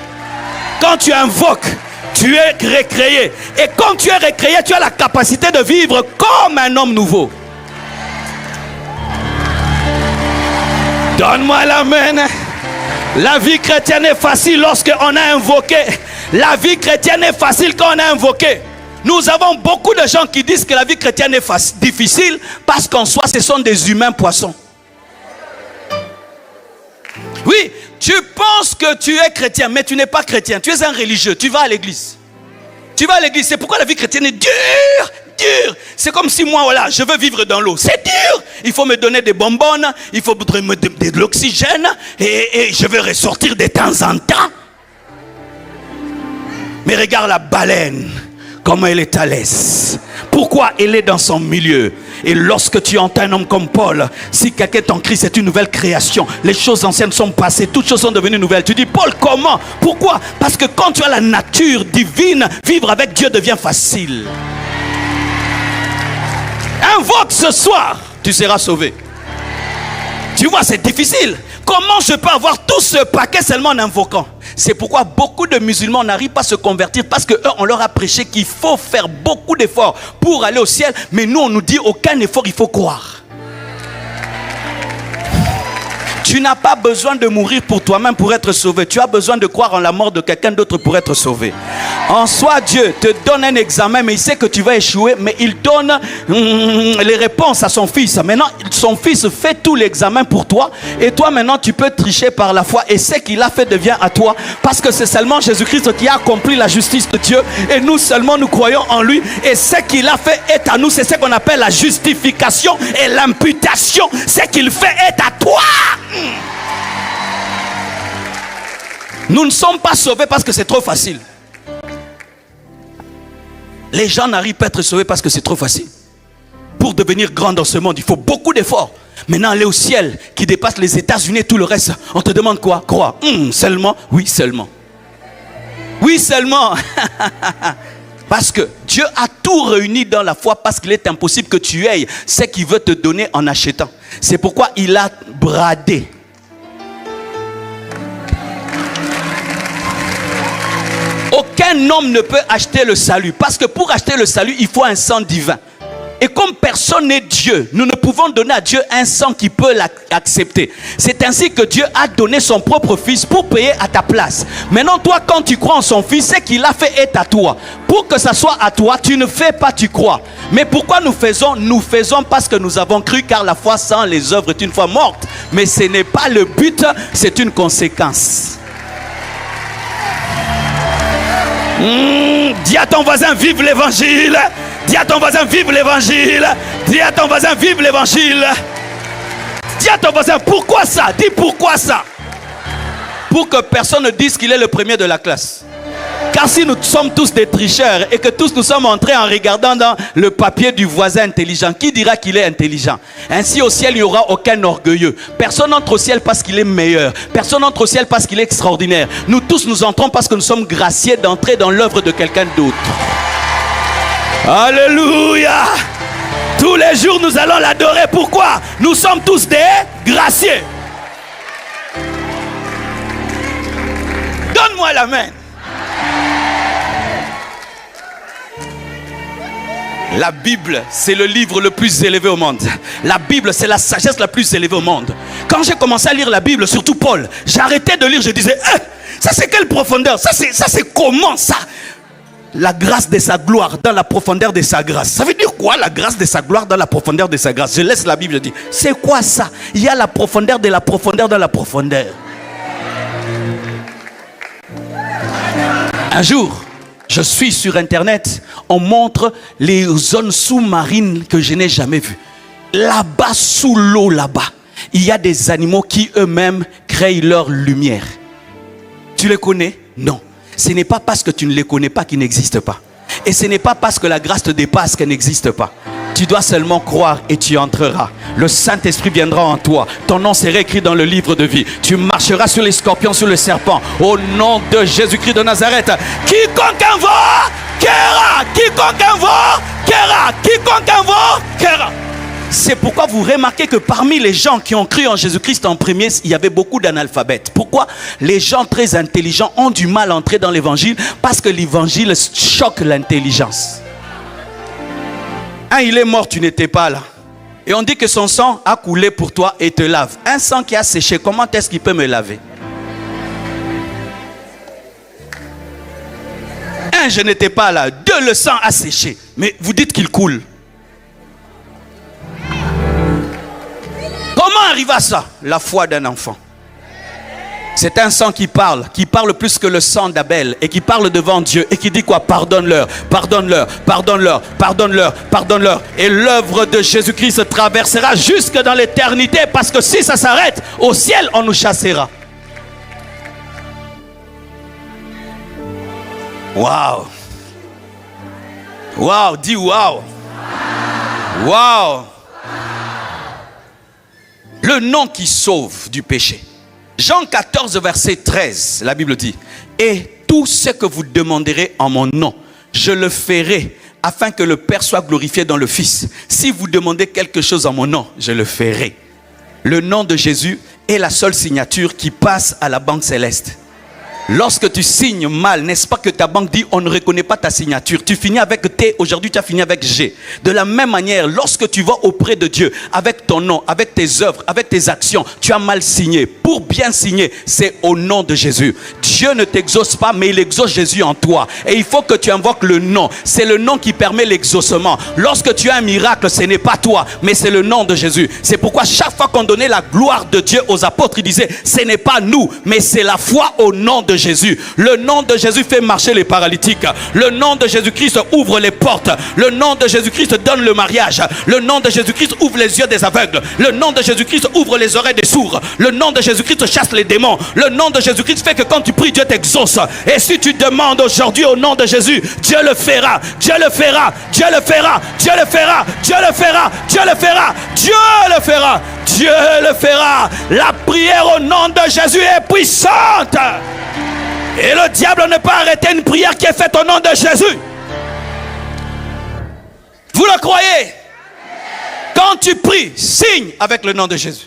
Quand tu invoques, tu es recréé. Et quand tu es recréé, tu as la capacité de vivre comme un homme nouveau. Donne-moi l'amen. La vie chrétienne est facile lorsqu'on a invoqué. La vie chrétienne est facile quand on a invoqué. Nous avons beaucoup de gens qui disent que la vie chrétienne est difficile parce qu'en soi, ce sont des humains poissons. Oui, tu penses que tu es chrétien, mais tu n'es pas chrétien. Tu es un religieux, tu vas à l'église. C'est pourquoi la vie chrétienne est dure. C'est comme si moi, voilà, je veux vivre dans l'eau. C'est dur. Il faut me donner des bonbons, il faut me donner de l'oxygène et je vais ressortir de temps en temps. Mais regarde la baleine, comment elle est à l'aise. Pourquoi? Elle est dans son milieu. Et lorsque tu entends un homme comme Paul, si quelqu'un est en Christ, c'est une nouvelle création. Les choses anciennes sont passées, toutes choses sont devenues nouvelles. Tu dis, Paul, comment? Pourquoi? Parce que quand tu as la nature divine, vivre avec Dieu devient facile. Invoque ce soir, tu seras sauvé. Tu vois, c'est difficile. Comment je peux avoir tout ce paquet seulement en invoquant? C'est pourquoi beaucoup de musulmans n'arrivent pas à se convertir, parce qu'eux, on leur a prêché qu'il faut faire beaucoup d'efforts pour aller au ciel. Mais nous, on nous dit aucun effort, il faut croire. Tu n'as pas besoin de mourir pour toi-même pour être sauvé. Tu as besoin de croire en la mort de quelqu'un d'autre pour être sauvé. En soi, Dieu te donne un examen, mais il sait que tu vas échouer, mais il donne les réponses à son fils. Maintenant, son fils fait tout l'examen pour toi, et toi maintenant tu peux tricher par la foi, et ce qu'il a fait devient à toi, parce que c'est seulement Jésus-Christ qui a accompli la justice de Dieu, et nous seulement nous croyons en lui, et ce qu'il a fait est à nous. C'est ce qu'on appelle la justification et l'imputation. Ce qu'il fait est à toi. Nous ne sommes pas sauvés parce que c'est trop facile. Les gens n'arrivent pas à être sauvés parce que c'est trop facile. Pour devenir grand dans ce monde, il faut beaucoup d'efforts. Maintenant, aller au ciel qui dépasse les États-Unis et tout le reste, on te demande quoi? Croire. Seulement? Oui, seulement. Oui, seulement. Parce que Dieu a tout réuni dans la foi, parce qu'il est impossible que tu aies ce qu'il veut te donner en achetant. C'est pourquoi il a bradé. Aucun homme ne peut acheter le salut, parce que pour acheter le salut, il faut un sang divin. Et comme personne n'est Dieu, nous ne pouvons donner à Dieu un sang qui peut l'accepter. C'est ainsi que Dieu a donné son propre fils pour payer à ta place. Maintenant, toi, quand tu crois en son fils, ce qu'il a fait est à toi. Pour que ça soit à toi, tu ne fais pas, tu crois. Mais pourquoi nous faisons? Nous faisons parce que nous avons cru, car la foi sans les œuvres est une foi morte. Mais ce n'est pas le but, c'est une conséquence. Dis à ton voisin, vive l'évangile. Dis à ton voisin, vive l'évangile. Dis à ton voisin, vive l'évangile. Dis à ton voisin, pourquoi ça? Dis pourquoi ça? Pour que personne ne dise qu'il est le premier de la classe. Car si nous sommes tous des tricheurs et que tous nous sommes entrés en regardant dans le papier du voisin intelligent, qui dira qu'il est intelligent? Ainsi au ciel il n'y aura aucun orgueilleux. Personne n'entre au ciel parce qu'il est meilleur. Personne n'entre au ciel parce qu'il est extraordinaire. Nous tous nous entrons parce que nous sommes graciés d'entrer dans l'œuvre de quelqu'un d'autre. Alléluia! Tous les jours nous allons l'adorer. Pourquoi? Nous sommes tous des graciés. Donne-moi la main. La Bible, c'est le livre le plus élevé au monde. La Bible, c'est la sagesse la plus élevée au monde. Quand j'ai commencé à lire la Bible, surtout Paul, j'arrêtais de lire, je disais, ça c'est quelle profondeur? Ça c'est comment ça? La grâce de sa gloire dans la profondeur de sa grâce. Ça veut dire quoi, la grâce de sa gloire dans la profondeur de sa grâce? Je laisse la Bible, je dis, c'est quoi ça? Il y a la profondeur de la profondeur dans la profondeur. Un jour, je suis sur internet, on montre les zones sous-marines que je n'ai jamais vues. Là-bas, sous l'eau, là-bas, il y a des animaux qui eux-mêmes créent leur lumière. Tu les connais? Non. Ce n'est pas parce que tu ne les connais pas qu'ils n'existent pas. Et ce n'est pas parce que la grâce te dépasse qu'elle n'existe pas. Tu dois seulement croire et tu entreras. Le Saint-Esprit viendra en toi. Ton nom sera écrit dans le livre de vie. Tu marcheras sur les scorpions, sur le serpent. Au nom de Jésus-Christ de Nazareth. Quiconque invoque, Kera. Quiconque invoque, Kera. Quiconque invoque, Kera. C'est pourquoi vous remarquez que parmi les gens qui ont cru en Jésus-Christ en premier, il y avait beaucoup d'analphabètes. Pourquoi? Les gens très intelligents ont du mal à entrer dans l'évangile, parce que l'évangile choque l'intelligence. Il est mort, tu n'étais pas là. Et on dit que son sang a coulé pour toi et te lave. Un sang qui a séché, comment est-ce qu'il peut me laver? Je n'étais pas là. 2, le sang a séché. Mais vous dites qu'il coule. Comment arrive à ça? La foi d'un enfant. C'est un sang qui parle plus que le sang d'Abel, et qui parle devant Dieu, et qui dit quoi? Pardonne-leur, pardonne-leur, pardonne-leur, pardonne-leur, pardonne-leur. Et l'œuvre de Jésus-Christ traversera jusque dans l'éternité, parce que si ça s'arrête, au ciel, on nous chassera. Waouh! Waouh! Dis waouh! Waouh! Le nom qui sauve du péché. Jean 14, verset 13, la Bible dit, « Et tout ce que vous demanderez en mon nom, je le ferai, afin que le Père soit glorifié dans le Fils. Si vous demandez quelque chose en mon nom, je le ferai. » Le nom de Jésus est la seule signature qui passe à la banque céleste. Lorsque tu signes mal, n'est-ce pas que ta banque dit on ne reconnaît pas ta signature? Tu finis avec T, aujourd'hui tu as fini avec G. De la même manière, lorsque tu vas auprès de Dieu avec ton nom, avec tes œuvres, avec tes actions, tu as mal signé. Pour bien signer, c'est au nom de Jésus. Dieu ne t'exauce pas, mais il exauce Jésus en toi. Et il faut que tu invoques le nom. C'est le nom qui permet l'exaucement. Lorsque tu as un miracle, ce n'est pas toi, mais c'est le nom de Jésus. C'est pourquoi chaque fois qu'on donnait la gloire de Dieu aux apôtres, ils disaient, ce n'est pas nous, mais c'est la foi au nom de Jésus. Le nom de Jésus fait marcher les paralytiques. Le nom de Jésus-Christ ouvre les portes. Le nom de Jésus-Christ donne le mariage. Le nom de Jésus-Christ ouvre les yeux des aveugles. Le nom de Jésus-Christ ouvre les oreilles des sourds. Le nom de Jésus Jésus-Christ chasse les démons. Le nom de Jésus-Christ fait que quand tu pries, Dieu t'exauce. Et si tu demandes aujourd'hui au nom de Jésus, Dieu le fera. Dieu le fera. Dieu le fera. Dieu le fera. Dieu le fera. Dieu le fera. Dieu le fera. Dieu le fera. La prière au nom de Jésus est puissante. Et le diable ne peut arrêter une prière qui est faite au nom de Jésus. Vous le croyez? Quand tu pries, signe avec le nom de Jésus.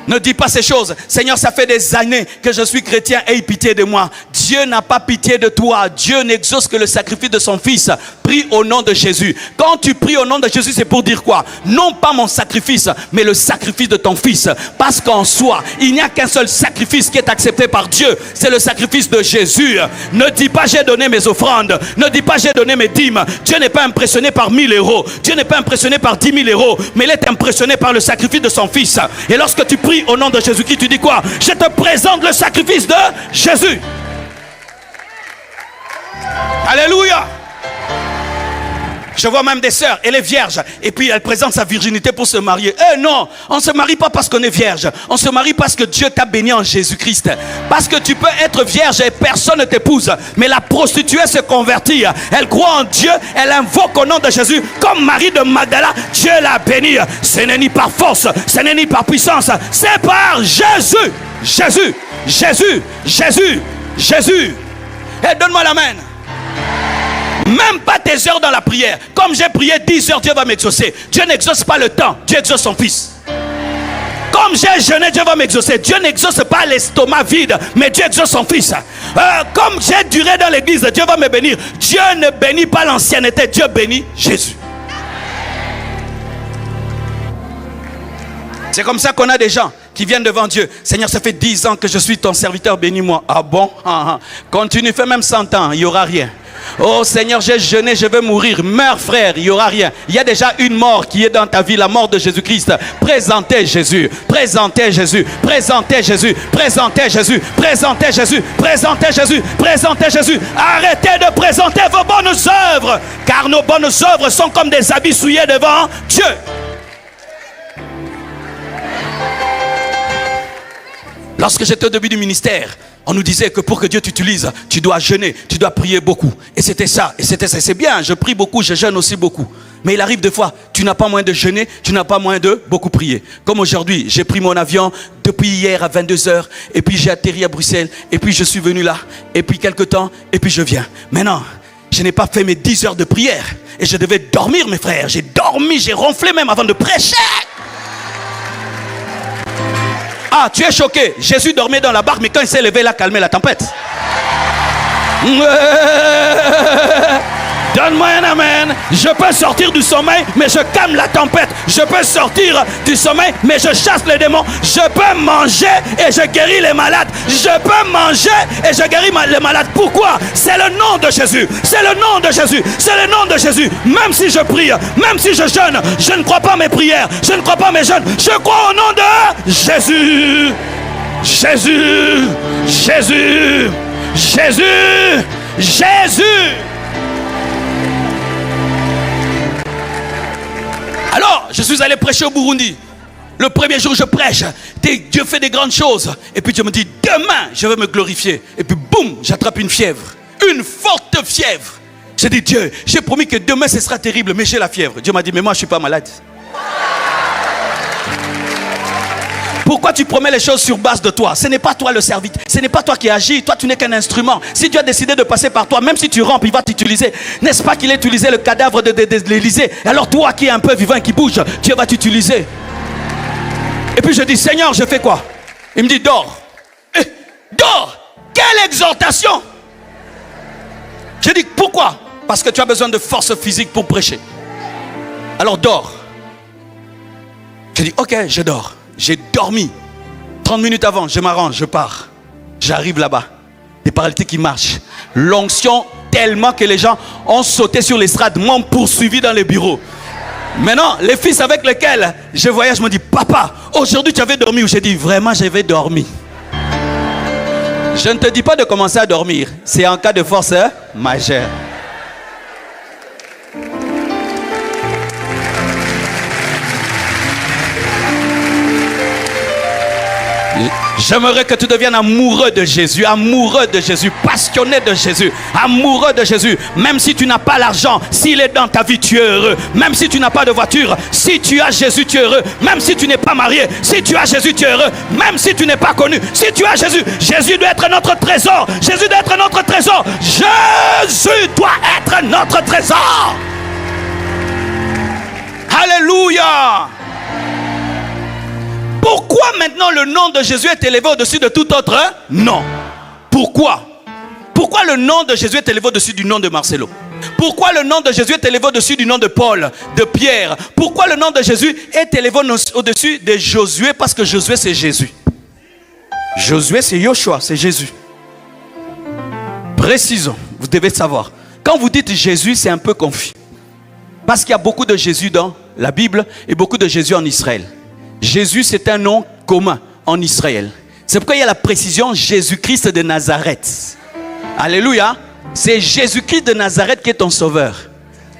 Ne dis pas ces choses. Seigneur, ça fait des années que je suis chrétien, aie pitié de moi. Dieu n'a pas pitié de toi. Dieu n'exauce que le sacrifice de son fils. Prie au nom de Jésus. Quand tu pries au nom de Jésus, c'est pour dire quoi? Non pas mon sacrifice, mais le sacrifice de ton fils. Parce qu'en soi, il n'y a qu'un seul sacrifice qui est accepté par Dieu. C'est le sacrifice de Jésus. Ne dis pas j'ai donné mes offrandes. Ne dis pas j'ai donné mes dîmes. Dieu n'est pas impressionné par 1000 euros. Dieu n'est pas impressionné par 10 000 euros. Mais il est impressionné par le sacrifice de son fils. Et lorsque tu pries au nom de Jésus-Christ, tu dis quoi? Je te présente le sacrifice de Jésus. Alléluia. Je vois même des sœurs, elle est vierge, et puis elle présente sa virginité pour se marier. Non, on ne se marie pas parce qu'on est vierge. On se marie parce que Dieu t'a béni en Jésus-Christ. Parce que tu peux être vierge et personne ne t'épouse. Mais la prostituée se convertit. Elle croit en Dieu, elle invoque au nom de Jésus. Comme Marie de Magdala, Dieu l'a bénie. Ce n'est ni par force, ce n'est ni par puissance. C'est par Jésus. Jésus, Jésus, Jésus, Jésus. Et donne-moi la main. Même pas tes heures dans la prière. Comme j'ai prié 10 heures, Dieu va m'exaucer. Dieu n'exauce pas le temps, Dieu exauce son fils. Comme j'ai jeûné, Dieu va m'exaucer. Dieu n'exauce pas l'estomac vide, mais Dieu exauce son fils. Comme j'ai duré dans l'église, Dieu va me bénir. Dieu ne bénit pas l'ancienneté, Dieu bénit Jésus. C'est comme ça qu'on a des gens qui viennent devant Dieu. Seigneur, ça fait 10 ans que je suis ton serviteur, bénis-moi. Ah bon? Continue, fais même 100 ans, il n'y aura rien. Oh Seigneur, j'ai jeûné, je vais mourir. Meurs frère, il n'y aura rien. Il y a déjà une mort qui est dans ta vie, la mort de Jésus-Christ. Présentez Jésus, présentez Jésus, présentez Jésus, présentez Jésus, présentez Jésus, présentez Jésus, présentez Jésus. Arrêtez de présenter vos bonnes œuvres, car nos bonnes œuvres sont comme des habits souillés devant Dieu. Lorsque j'étais au début du ministère, on nous disait que pour que Dieu t'utilise, tu dois jeûner, tu dois prier beaucoup. Et c'était ça, et c'était ça. C'est bien, je prie beaucoup, je jeûne aussi beaucoup. Mais il arrive des fois, tu n'as pas moyen de jeûner, tu n'as pas moyen de beaucoup prier. Comme aujourd'hui, j'ai pris mon avion depuis hier à 22h, et puis j'ai atterri à Bruxelles, et puis je suis venu là, et puis quelque temps, et puis je viens. Maintenant, je n'ai pas fait mes 10 heures de prière, et je devais dormir mes frères. J'ai dormi, j'ai ronflé même avant de prêcher. Ah, tu es choqué. Jésus dormait dans la barque, mais quand il s'est levé, il a calmé la tempête. Donne-moi un amen. Je peux sortir du sommeil, mais je calme la tempête. Je peux sortir du sommeil, mais je chasse les démons. Je peux manger et je guéris les malades. Je peux manger et je guéris les malades. Pourquoi? C'est le nom de Jésus. C'est le nom de Jésus. C'est le nom de Jésus. Même si je prie, même si je jeûne, je ne crois pas mes prières. Je ne crois pas mes jeûnes. Je crois au nom de Jésus. Jésus. Jésus. Jésus. Jésus. Alors, je suis allé prêcher au Burundi. Le premier jour, je prêche. Dieu fait des grandes choses. Et puis Dieu me dit, demain, je vais me glorifier. Et puis, boum, j'attrape une fièvre. Une forte fièvre. J'ai dit, Dieu, j'ai promis que demain, ce sera terrible, mais j'ai la fièvre. Dieu m'a dit, mais moi, je ne suis pas malade. Pourquoi tu promets les choses sur base de toi? Ce n'est pas toi le serviteur. Ce n'est pas toi qui agis. Toi, tu n'es qu'un instrument. Si Dieu a décidé de passer par toi, même si tu rampes, il va t'utiliser. N'est-ce pas qu'il a utilisé le cadavre de l'Élysée? Alors toi qui es un peu vivant et qui bouge, Dieu va t'utiliser. Et puis je dis, Seigneur, je fais quoi? Il me dit, dors. Dors. Quelle exhortation! Je dis, pourquoi? Parce que tu as besoin de force physique pour prêcher. Alors dors. Je dis, ok, je dors. J'ai dormi. 30 minutes avant, je m'arrange, je pars. J'arrive là-bas. Des paralytiques qui marchent. L'onction tellement que les gens ont sauté sur l'estrade, m'ont poursuivi dans les bureaux. Maintenant, les fils avec lesquels je voyage me disent, papa, aujourd'hui tu avais dormi? Ou j'ai dit, vraiment j'avais dormi. Je ne te dis pas de commencer à dormir. C'est en cas de force majeure. J'aimerais que tu deviennes amoureux de Jésus, passionné de Jésus, amoureux de Jésus. Même si tu n'as pas l'argent, s'il est dans ta vie, tu es heureux. Même si tu n'as pas de voiture, si tu as Jésus, tu es heureux. Même si tu n'es pas marié, si tu as Jésus, tu es heureux. Même si tu n'es pas connu, si tu as Jésus, Jésus doit être notre trésor. Jésus doit être notre trésor. Jésus doit être notre trésor. Alléluia. Pourquoi maintenant le nom de Jésus est élevé au-dessus de tout autre nom? Pourquoi? Pourquoi le nom de Jésus est élevé au-dessus du nom de Marcelo? Pourquoi le nom de Jésus est élevé au-dessus du nom de Paul, de Pierre? Pourquoi le nom de Jésus est élevé au-dessus de Josué? Parce que Josué c'est Jésus. Josué c'est Yoshua, c'est Jésus. Précisons, vous devez savoir. Quand vous dites Jésus, c'est un peu confus. Parce qu'il y a beaucoup de Jésus dans la Bible et beaucoup de Jésus en Israël. Jésus, c'est un nom commun en Israël. C'est pourquoi il y a la précision Jésus-Christ de Nazareth. Alléluia. C'est Jésus-Christ de Nazareth qui est ton sauveur.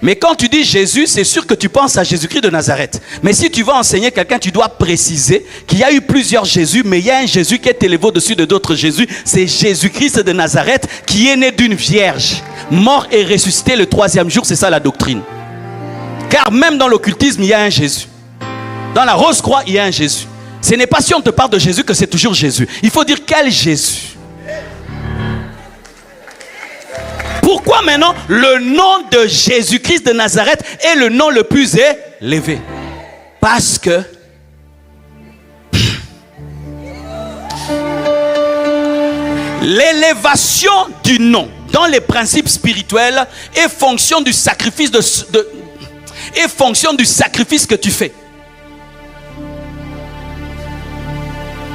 Mais quand tu dis Jésus, c'est sûr que tu penses à Jésus-Christ de Nazareth. Mais si tu vas enseigner quelqu'un, tu dois préciser qu'il y a eu plusieurs Jésus, mais il y a un Jésus qui est élevé au-dessus de d'autres Jésus. C'est Jésus-Christ de Nazareth qui est né d'une vierge, mort et ressuscité le 3e jour. C'est ça la doctrine. Car même dans l'occultisme, il y a un Jésus. Dans la Rose-Croix, il y a un Jésus. Ce n'est pas si on te parle de Jésus que c'est toujours Jésus. Il faut dire quel Jésus. Pourquoi maintenant le nom de Jésus-Christ de Nazareth est le nom le plus élevé? Parce que l'élévation du nom dans les principes spirituels est fonction du sacrifice est fonction du sacrifice que tu fais.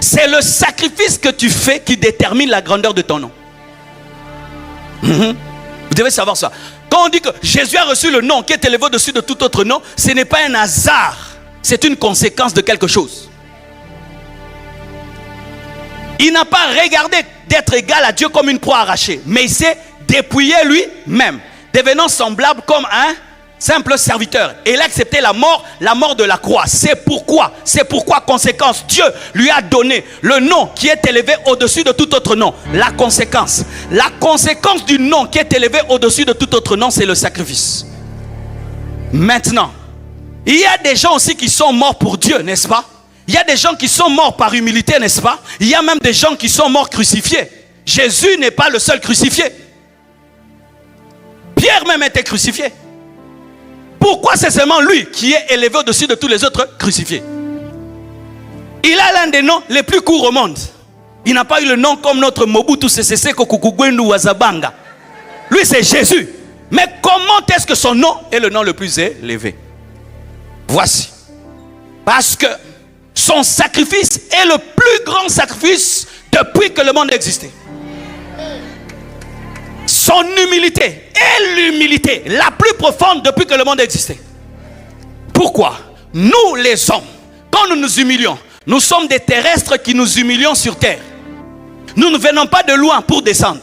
C'est le sacrifice que tu fais qui détermine la grandeur de ton nom. Vous devez savoir ça. Quand on dit que Jésus a reçu le nom qui est élevé au-dessus de tout autre nom, ce n'est pas un hasard. C'est une conséquence de quelque chose. Il n'a pas regardé d'être égal à Dieu comme une proie arrachée, mais il s'est dépouillé lui-même, devenant semblable comme un simple serviteur. Et il a accepté la mort de la croix. C'est pourquoi, conséquence, Dieu lui a donné le nom qui est élevé au-dessus de tout autre nom. La conséquence du nom qui est élevé au-dessus de tout autre nom, c'est le sacrifice. Maintenant, il y a des gens aussi qui sont morts pour Dieu, n'est-ce pas? Il y a des gens qui sont morts par humilité, n'est-ce pas? Il y a même des gens qui sont morts crucifiés. Jésus n'est pas le seul crucifié. Pierre même était crucifié. Pourquoi c'est seulement lui qui est élevé au-dessus de tous les autres crucifiés? Il a l'un des noms les plus courts au monde. Il n'a pas eu le nom comme notre Mobutu Sese Seko Kukugwendu Wazabanga. Lui c'est Jésus. Mais comment est-ce que son nom est le nom le plus élevé? Voici. Parce que son sacrifice est le plus grand sacrifice depuis que le monde existait. Son humilité est l'humilité la plus profonde depuis que le monde existait. Pourquoi? Nous les hommes, quand nous nous humilions, nous sommes des terrestres qui nous humilions sur terre. Nous ne venons pas de loin pour descendre.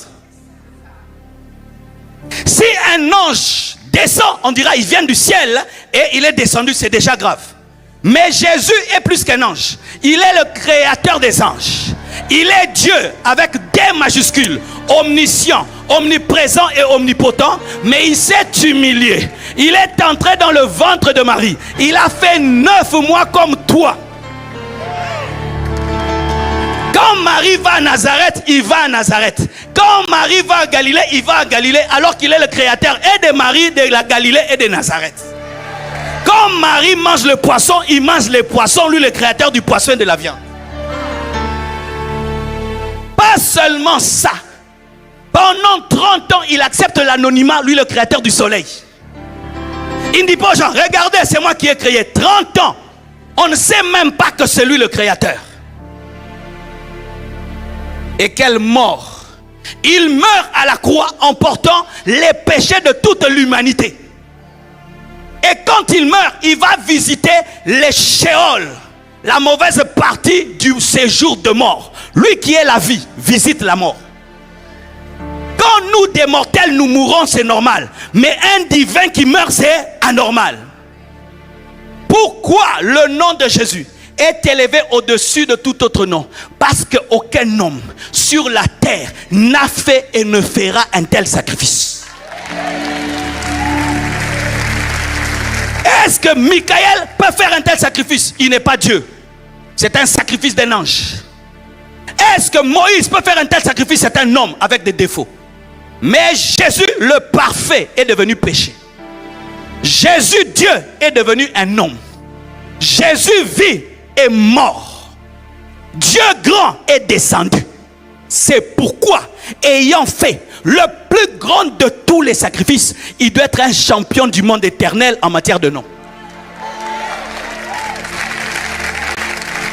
Si un ange descend, on dira il vient du ciel et il est descendu, c'est déjà grave. Mais Jésus est plus qu'un ange. Il est le créateur des anges. Il est Dieu avec des majuscules, omniscient, omniprésent et omnipotent. Mais il s'est humilié. Il est entré dans le ventre de Marie. Il a fait 9 mois comme toi. Quand Marie va à Nazareth, il va à Nazareth. Quand Marie va à Galilée, il va à Galilée, alors qu'il est le créateur et de Marie, de la Galilée et de Nazareth. Quand Marie mange le poisson, il mange les poissons, lui le créateur du poisson et de la viande. Pas seulement ça. Pendant 30 ans, il accepte l'anonymat, lui le créateur du soleil. Il ne dit pas aux gens, regardez, c'est moi qui ai créé. 30 ans, on ne sait même pas que c'est lui le créateur. Et quelle mort! Il meurt à la croix en portant les péchés de toute l'humanité. Et quand il meurt, il va visiter les Sheol, la mauvaise partie du séjour de mort. Lui qui est la vie, visite la mort. Quand nous des mortels, nous mourons, c'est normal. Mais un divin qui meurt, c'est anormal. Pourquoi le nom de Jésus est élevé au-dessus de tout autre nom. Parce qu'aucun homme sur la terre n'a fait et ne fera un tel sacrifice. Est-ce que Michael peut faire un tel sacrifice? Il n'est pas Dieu. C'est un sacrifice d'un ange. Est-ce que Moïse peut faire un tel sacrifice? C'est un homme avec des défauts. Mais Jésus, le parfait, est devenu péché. Jésus, Dieu, est devenu un homme. Jésus vit et mort. Dieu grand est descendu. C'est pourquoi, ayant fait le plus grand de tous les sacrifices, il doit être un champion du monde éternel en matière de nom.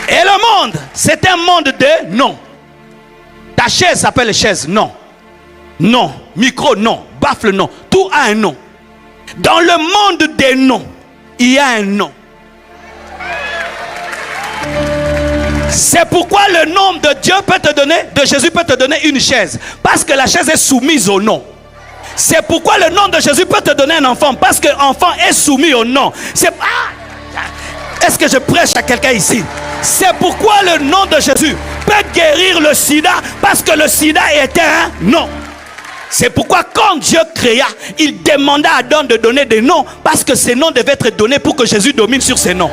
Et le monde, c'est un monde de noms. Ta chaise s'appelle chaise, non. Non. Micro, non. Baffle, non. Tout a un nom. Dans le monde des noms, il y a un nom. C'est pourquoi le nom de Dieu peut te donner, de Jésus peut te donner une chaise. Parce que la chaise est soumise au nom. C'est pourquoi le nom de Jésus peut te donner un enfant. Parce que l'enfant est soumis au nom. C'est... Est-ce que je prêche à quelqu'un ici? C'est pourquoi le nom de Jésus peut guérir le sida. Parce que le sida était un nom. C'est pourquoi quand Dieu créa, il demanda à Adam de donner des noms. Parce que ces noms devaient être donnés pour que Jésus domine sur ces noms.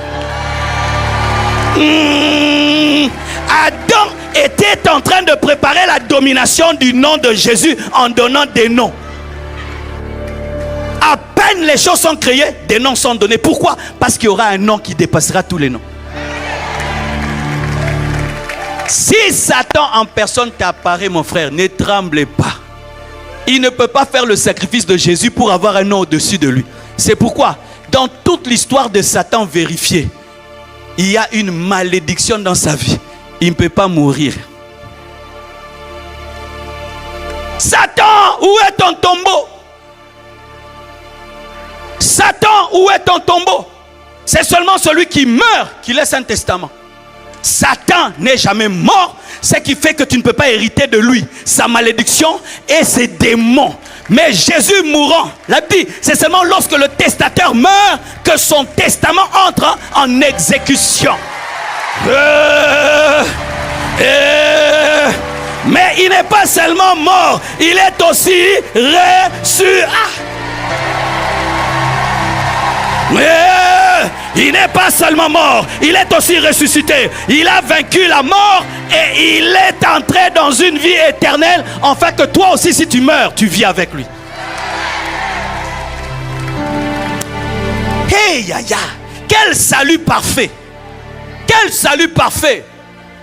Adam était en train de préparer la domination du nom de Jésus en donnant des noms. À peine les choses sont créées, des noms sont donnés. Pourquoi? Parce qu'il y aura un nom qui dépassera tous les noms. Si Satan en personne t'apparaît, mon frère, ne tremblez pas. Il ne peut pas faire le sacrifice de Jésus pour avoir un nom au-dessus de lui. C'est pourquoi, dans toute l'histoire de Satan vérifiée, il y a une malédiction dans sa vie. Il ne peut pas mourir. Satan, où est ton tombeau? Satan, où est ton tombeau? C'est seulement celui qui meurt qui laisse un testament. Satan n'est jamais mort, ce qui fait que tu ne peux pas hériter de lui sa malédiction et ses démons. Mais Jésus mourant, la Bible dit, c'est seulement lorsque le testateur meurt que son testament entre en exécution. Mais il n'est pas seulement mort, il est aussi ressuscité. Il n'est pas seulement mort, il est aussi ressuscité. Il a vaincu la mort et il est entré dans une vie éternelle, afin que toi aussi, si tu meurs, tu vis avec lui. Hey, yaya, quel salut parfait! Quel salut parfait!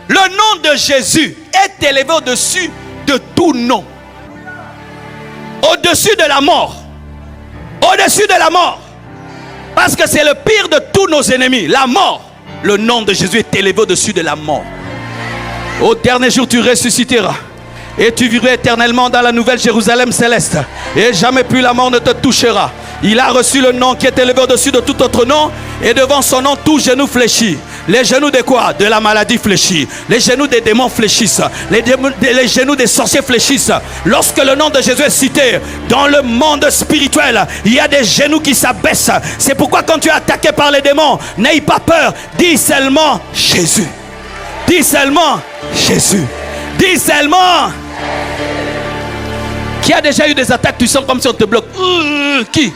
Le nom de Jésus est élevé au-dessus de tout nom. Au-dessus de la mort. Au-dessus de la mort. Parce que c'est le pire de tous nos ennemis, la mort. Le nom de Jésus est élevé au-dessus de la mort. Au dernier jour, tu ressusciteras. Et tu vivras éternellement dans la nouvelle Jérusalem céleste. Et jamais plus la mort ne te touchera. Il a reçu le nom qui est élevé au-dessus de tout autre nom. Et devant son nom, tout genou fléchit. Les genoux de quoi? De la maladie fléchissent. Les genoux des démons fléchissent. Les genoux des sorciers fléchissent. Lorsque le nom de Jésus est cité dans le monde spirituel, il y a des genoux qui s'abaissent. C'est pourquoi quand tu es attaqué par les démons, n'aie pas peur. Dis seulement Jésus. Dis seulement Jésus. Dis seulement. Qui a déjà eu des attaques, tu sens comme si on te bloque? Qui?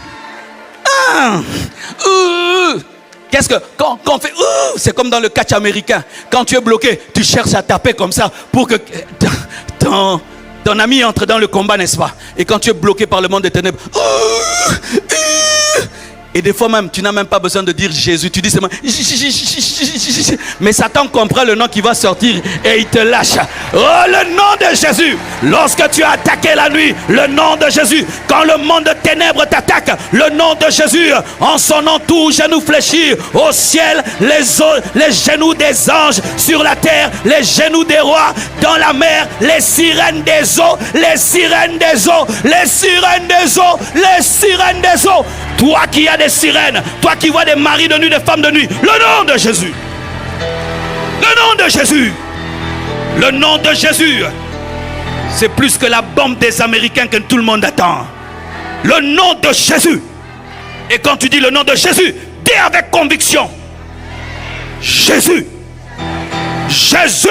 Qu'est-ce que quand on fait c'est comme dans le catch américain. Quand tu es bloqué, tu cherches à taper comme ça pour que ton ami entre dans le combat, n'est-ce pas? Et quand tu es bloqué par le monde des ténèbres, et des fois même, tu n'as même pas besoin de dire Jésus. Tu dis seulement mais Satan comprend le nom qui va sortir et il te lâche. Oh, le nom de Jésus. Lorsque tu as attaqué la nuit, le nom de Jésus. Quand le monde de ténèbres t'attaque, le nom de Jésus. En son nom, tout genou fléchit. Au ciel, les genoux des anges. Sur la terre, les genoux des rois. Dans la mer, les sirènes des eaux. Les sirènes des eaux. Les sirènes des eaux. Les sirènes des eaux. Toi qui as des sirènes, toi qui vois des maris de nuit, des femmes de nuit, le nom de Jésus. Le nom de Jésus. Le nom de Jésus. C'est plus que la bombe des Américains que tout le monde attend. Le nom de Jésus. Et quand tu dis le nom de Jésus, dis avec conviction. Jésus. Jésus.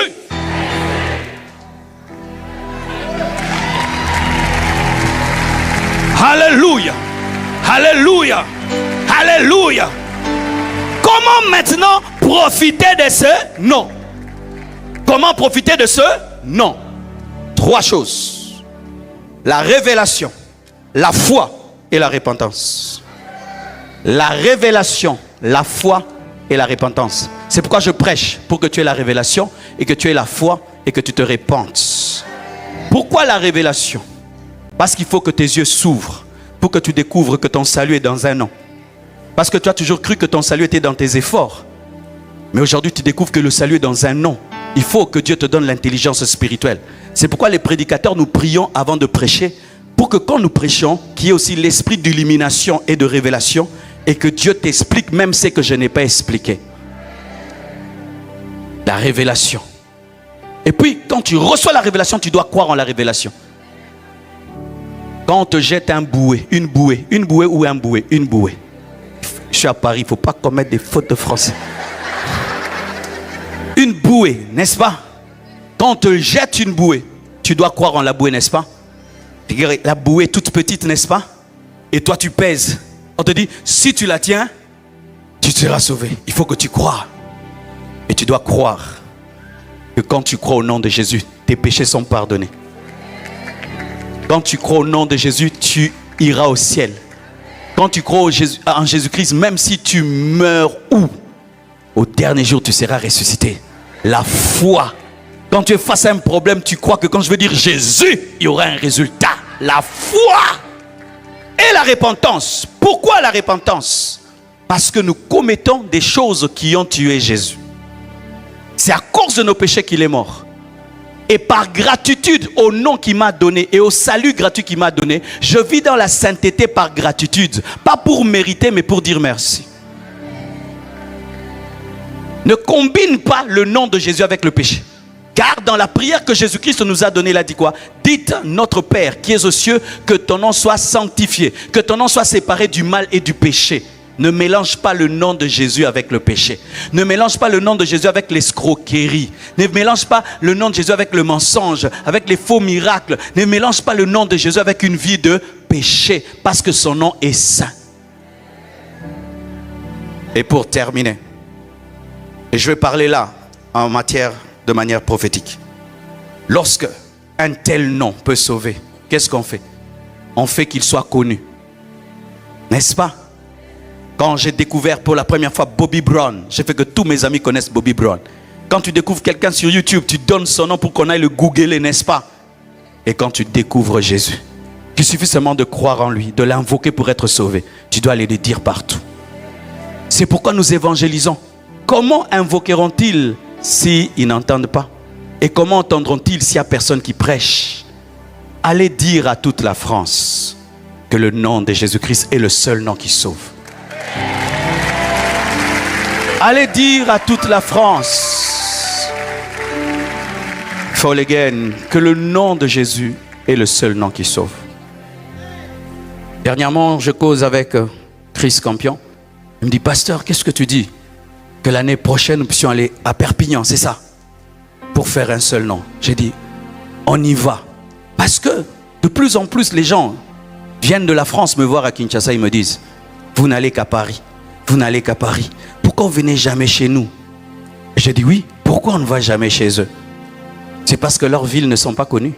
Alléluia. Alléluia. Alléluia. Comment maintenant profiter de ce nom? Comment profiter de ce nom? 3 choses. La révélation, la foi et la repentance. La révélation, la foi et la repentance. C'est pourquoi je prêche, pour que tu aies la révélation et que tu aies la foi et que tu te répandes. Pourquoi la révélation? Parce qu'il faut que tes yeux s'ouvrent pour que tu découvres que ton salut est dans un nom. Parce que tu as toujours cru que ton salut était dans tes efforts. Mais aujourd'hui, tu découvres que le salut est dans un nom. Il faut que Dieu te donne l'intelligence spirituelle. C'est pourquoi les prédicateurs, nous prions avant de prêcher, pour que quand nous prêchons, qu'il y ait aussi l'esprit d'illumination et de révélation, et que Dieu t'explique même ce que je n'ai pas expliqué. La révélation. Et puis, quand tu reçois la révélation, tu dois croire en la révélation. Quand on te jette une bouée ou un bouée, une bouée. Je suis à Paris, il ne faut pas commettre des fautes de français. Une bouée, n'est-ce pas? Quand on te jette une bouée, tu dois croire en la bouée, n'est-ce pas? La bouée toute petite, n'est-ce pas? Et toi tu pèses. On te dit, si tu la tiens, tu seras sauvé. Il faut que tu crois. Et tu dois croire que quand tu crois au nom de Jésus, tes péchés sont pardonnés. Quand tu crois au nom de Jésus, tu iras au ciel. Quand tu crois en Jésus-Christ, même si tu meurs où, au dernier jour, tu seras ressuscité. La foi. Quand tu es face à un problème, tu crois que quand je veux dire Jésus, il y aura un résultat. La foi et la repentance. Pourquoi la repentance? Parce que nous commettons des choses qui ont tué Jésus. C'est à cause de nos péchés qu'il est mort. Et par gratitude au nom qu'il m'a donné et au salut gratuit qu'il m'a donné, je vis dans la sainteté par gratitude. Pas pour mériter, mais pour dire merci. Ne combine pas le nom de Jésus avec le péché. Car dans la prière que Jésus-Christ nous a donnée, il a dit quoi? Dites, notre Père qui es aux cieux, que ton nom soit sanctifié, que ton nom soit séparé du mal et du péché. Ne mélange pas le nom de Jésus avec le péché. Ne mélange pas le nom de Jésus avec l'escroquerie. Ne mélange pas le nom de Jésus avec le mensonge, avec les faux miracles. Ne mélange pas le nom de Jésus avec une vie de péché, parce que son nom est saint. Et pour terminer, et je vais parler là de manière prophétique. Lorsque un tel nom peut sauver, qu'est-ce qu'on fait? On fait qu'il soit connu. N'est-ce pas? Quand j'ai découvert pour la première fois Bobby Brown, j'ai fait que tous mes amis connaissent Bobby Brown. Quand tu découvres quelqu'un sur YouTube, tu donnes son nom pour qu'on aille le googler, n'est-ce pas? Et quand tu découvres Jésus, il suffit seulement de croire en lui, de l'invoquer pour être sauvé. Tu dois aller le dire partout. C'est pourquoi nous évangélisons. Comment invoqueront-ils s'ils n'entendent pas? Et comment entendront-ils s'il n'y a personne qui prêche? Allez dire à toute la France que le nom de Jésus-Christ est le seul nom qui sauve. Allez dire à toute la France, fall again, que le nom de Jésus est le seul nom qui sauve. Dernièrement, je cause avec Chris Campion. Il me dit, pasteur, qu'est-ce que tu dis? Que l'année prochaine, nous puissions aller à Perpignan, c'est ça? Pour faire un seul nom. J'ai dit, on y va. Parce que de plus en plus, les gens viennent de la France me voir à Kinshasa, ils me disent, vous n'allez qu'à Paris. Vous n'allez qu'à Paris. Pourquoi vous ne venez jamais chez nous? J'ai dit oui. Pourquoi on ne va jamais chez eux? C'est parce que leurs villes ne sont pas connues.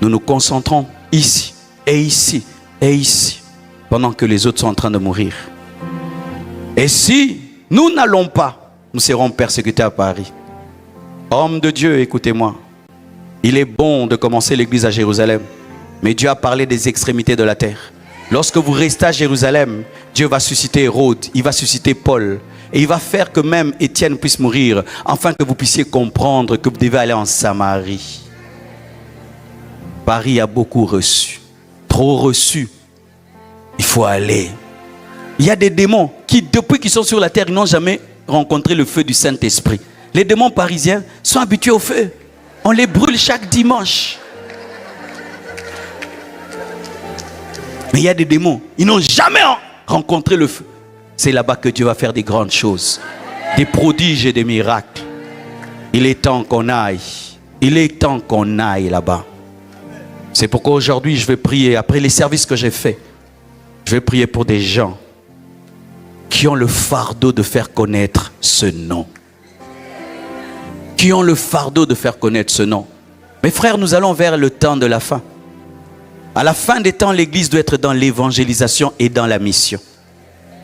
Nous nous concentrons ici, et ici, et ici, pendant que les autres sont en train de mourir. Et si nous n'allons pas, nous serons persécutés à Paris. Homme de Dieu, écoutez-moi. Il est bon de commencer l'église à Jérusalem, mais Dieu a parlé des extrémités de la terre. Lorsque vous restez à Jérusalem, Dieu va susciter Hérode, il va susciter Paul. Et il va faire que même Étienne puisse mourir, afin que vous puissiez comprendre que vous devez aller en Samarie. Paris a beaucoup reçu, trop reçu. Il faut aller. Il y a des démons qui, depuis qu'ils sont sur la terre, ils n'ont jamais rencontré le feu du Saint-Esprit. Les démons parisiens sont habitués au feu. On les brûle chaque dimanche. Mais il y a des démons, ils n'ont jamais rencontré le feu. C'est là-bas que Dieu va faire des grandes choses, des prodiges et des miracles. Il est temps qu'on aille. Il est temps qu'on aille là-bas. C'est pourquoi aujourd'hui je vais prier, après les services que j'ai faits, je vais prier pour des gens qui ont le fardeau de faire connaître ce nom. Qui ont le fardeau de faire connaître ce nom. Mes frères, nous allons vers le temps de la fin. À la fin des temps, l'Église doit être dans l'évangélisation et dans la mission.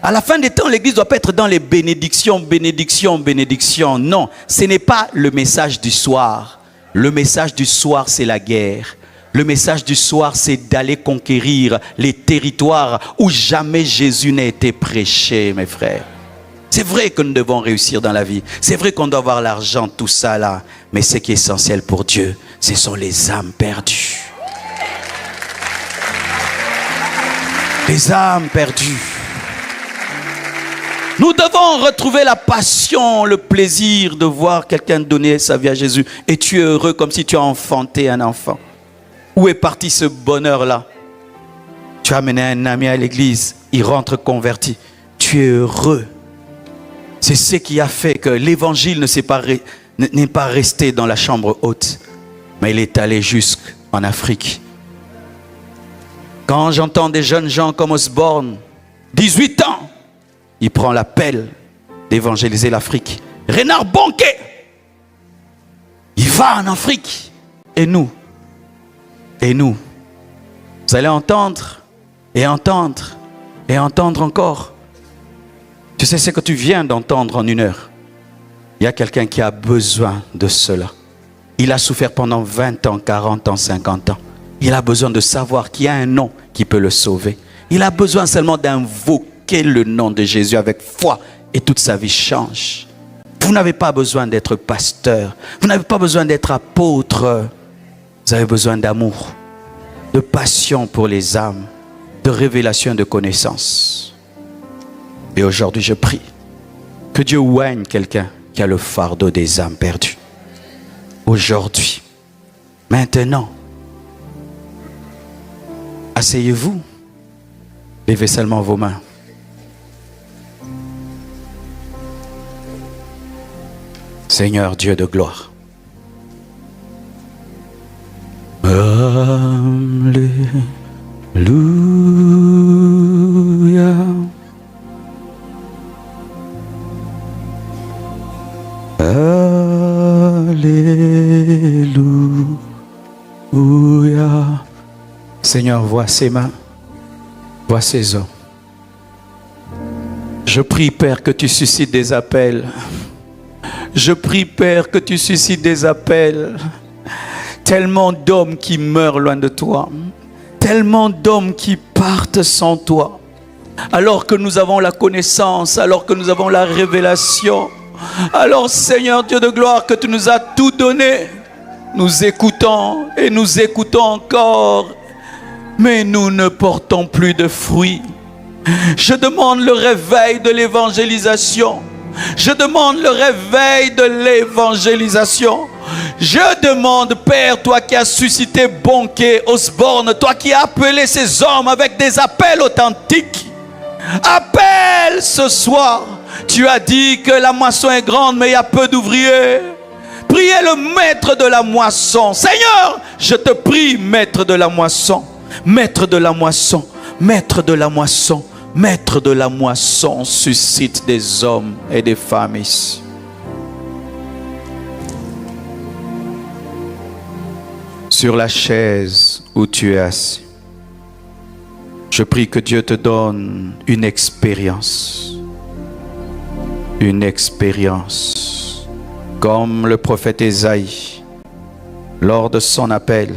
À la fin des temps, l'Église ne doit pas être dans les bénédictions, bénédictions, bénédictions. Non, ce n'est pas le message du soir. Le message du soir, c'est la guerre. Le message du soir, c'est d'aller conquérir les territoires où jamais Jésus n'a été prêché, mes frères. C'est vrai que nous devons réussir dans la vie. C'est vrai qu'on doit avoir l'argent, tout ça là. Mais ce qui est essentiel pour Dieu, ce sont les âmes perdues. Les âmes perdues. Nous devons retrouver la passion, le plaisir de voir quelqu'un donner sa vie à Jésus. Et tu es heureux comme si tu as enfanté un enfant. Où est parti ce bonheur-là? Tu as amené un ami à l'église, il rentre converti. Tu es heureux. C'est ce qui a fait que l'évangile n'est pas resté dans la chambre haute, mais il est allé jusqu'en Afrique. Quand j'entends des jeunes gens comme Osborne, 18 ans, il prend l'appel d'évangéliser l'Afrique. Renard Bonquet, il va en Afrique. Et nous, vous allez entendre et entendre et entendre encore. Tu sais ce que tu viens d'entendre en 1 heure. Il y a quelqu'un qui a besoin de cela. Il a souffert pendant 20 ans, 40 ans, 50 ans. Il a besoin de savoir qu'il y a un nom qui peut le sauver. Il a besoin seulement d'invoquer le nom de Jésus avec foi et toute sa vie change. Vous n'avez pas besoin d'être pasteur. Vous n'avez pas besoin d'être apôtre. Vous avez besoin d'amour, de passion pour les âmes, de révélation, de connaissance. Et aujourd'hui, je prie que Dieu oigne quelqu'un qui a le fardeau des âmes perdues. Aujourd'hui, maintenant, asseyez-vous, levez seulement vos mains. Seigneur Dieu de gloire. Alléluia. Alléluia. Seigneur, vois ces mains, vois ces hommes. Je prie, Père, que tu suscites des appels. Je prie, Père, que tu suscites des appels. Tellement d'hommes qui meurent loin de toi. Tellement d'hommes qui partent sans toi. Alors que nous avons la connaissance, alors que nous avons la révélation. Alors, Seigneur Dieu de gloire, que tu nous as tout donné. Nous écoutons et nous écoutons encore. Mais nous ne portons plus de fruits. Je demande le réveil de l'évangélisation. Je demande le réveil de l'évangélisation. Je demande, Père, toi qui as suscité Bonquet, Osborne, toi qui as appelé ces hommes avec des appels authentiques. Appelle ce soir. Tu as dit que la moisson est grande, mais il y a peu d'ouvriers. Priez le maître de la moisson. Seigneur, je te prie, maître de la moisson. Maître de la moisson. Maître de la moisson. Maître de la moisson, suscite des hommes et des femmes ici. Sur la chaise où tu es assis, je prie que Dieu te donne une expérience. Une expérience. Comme le prophète Ésaïe, lors de son appel,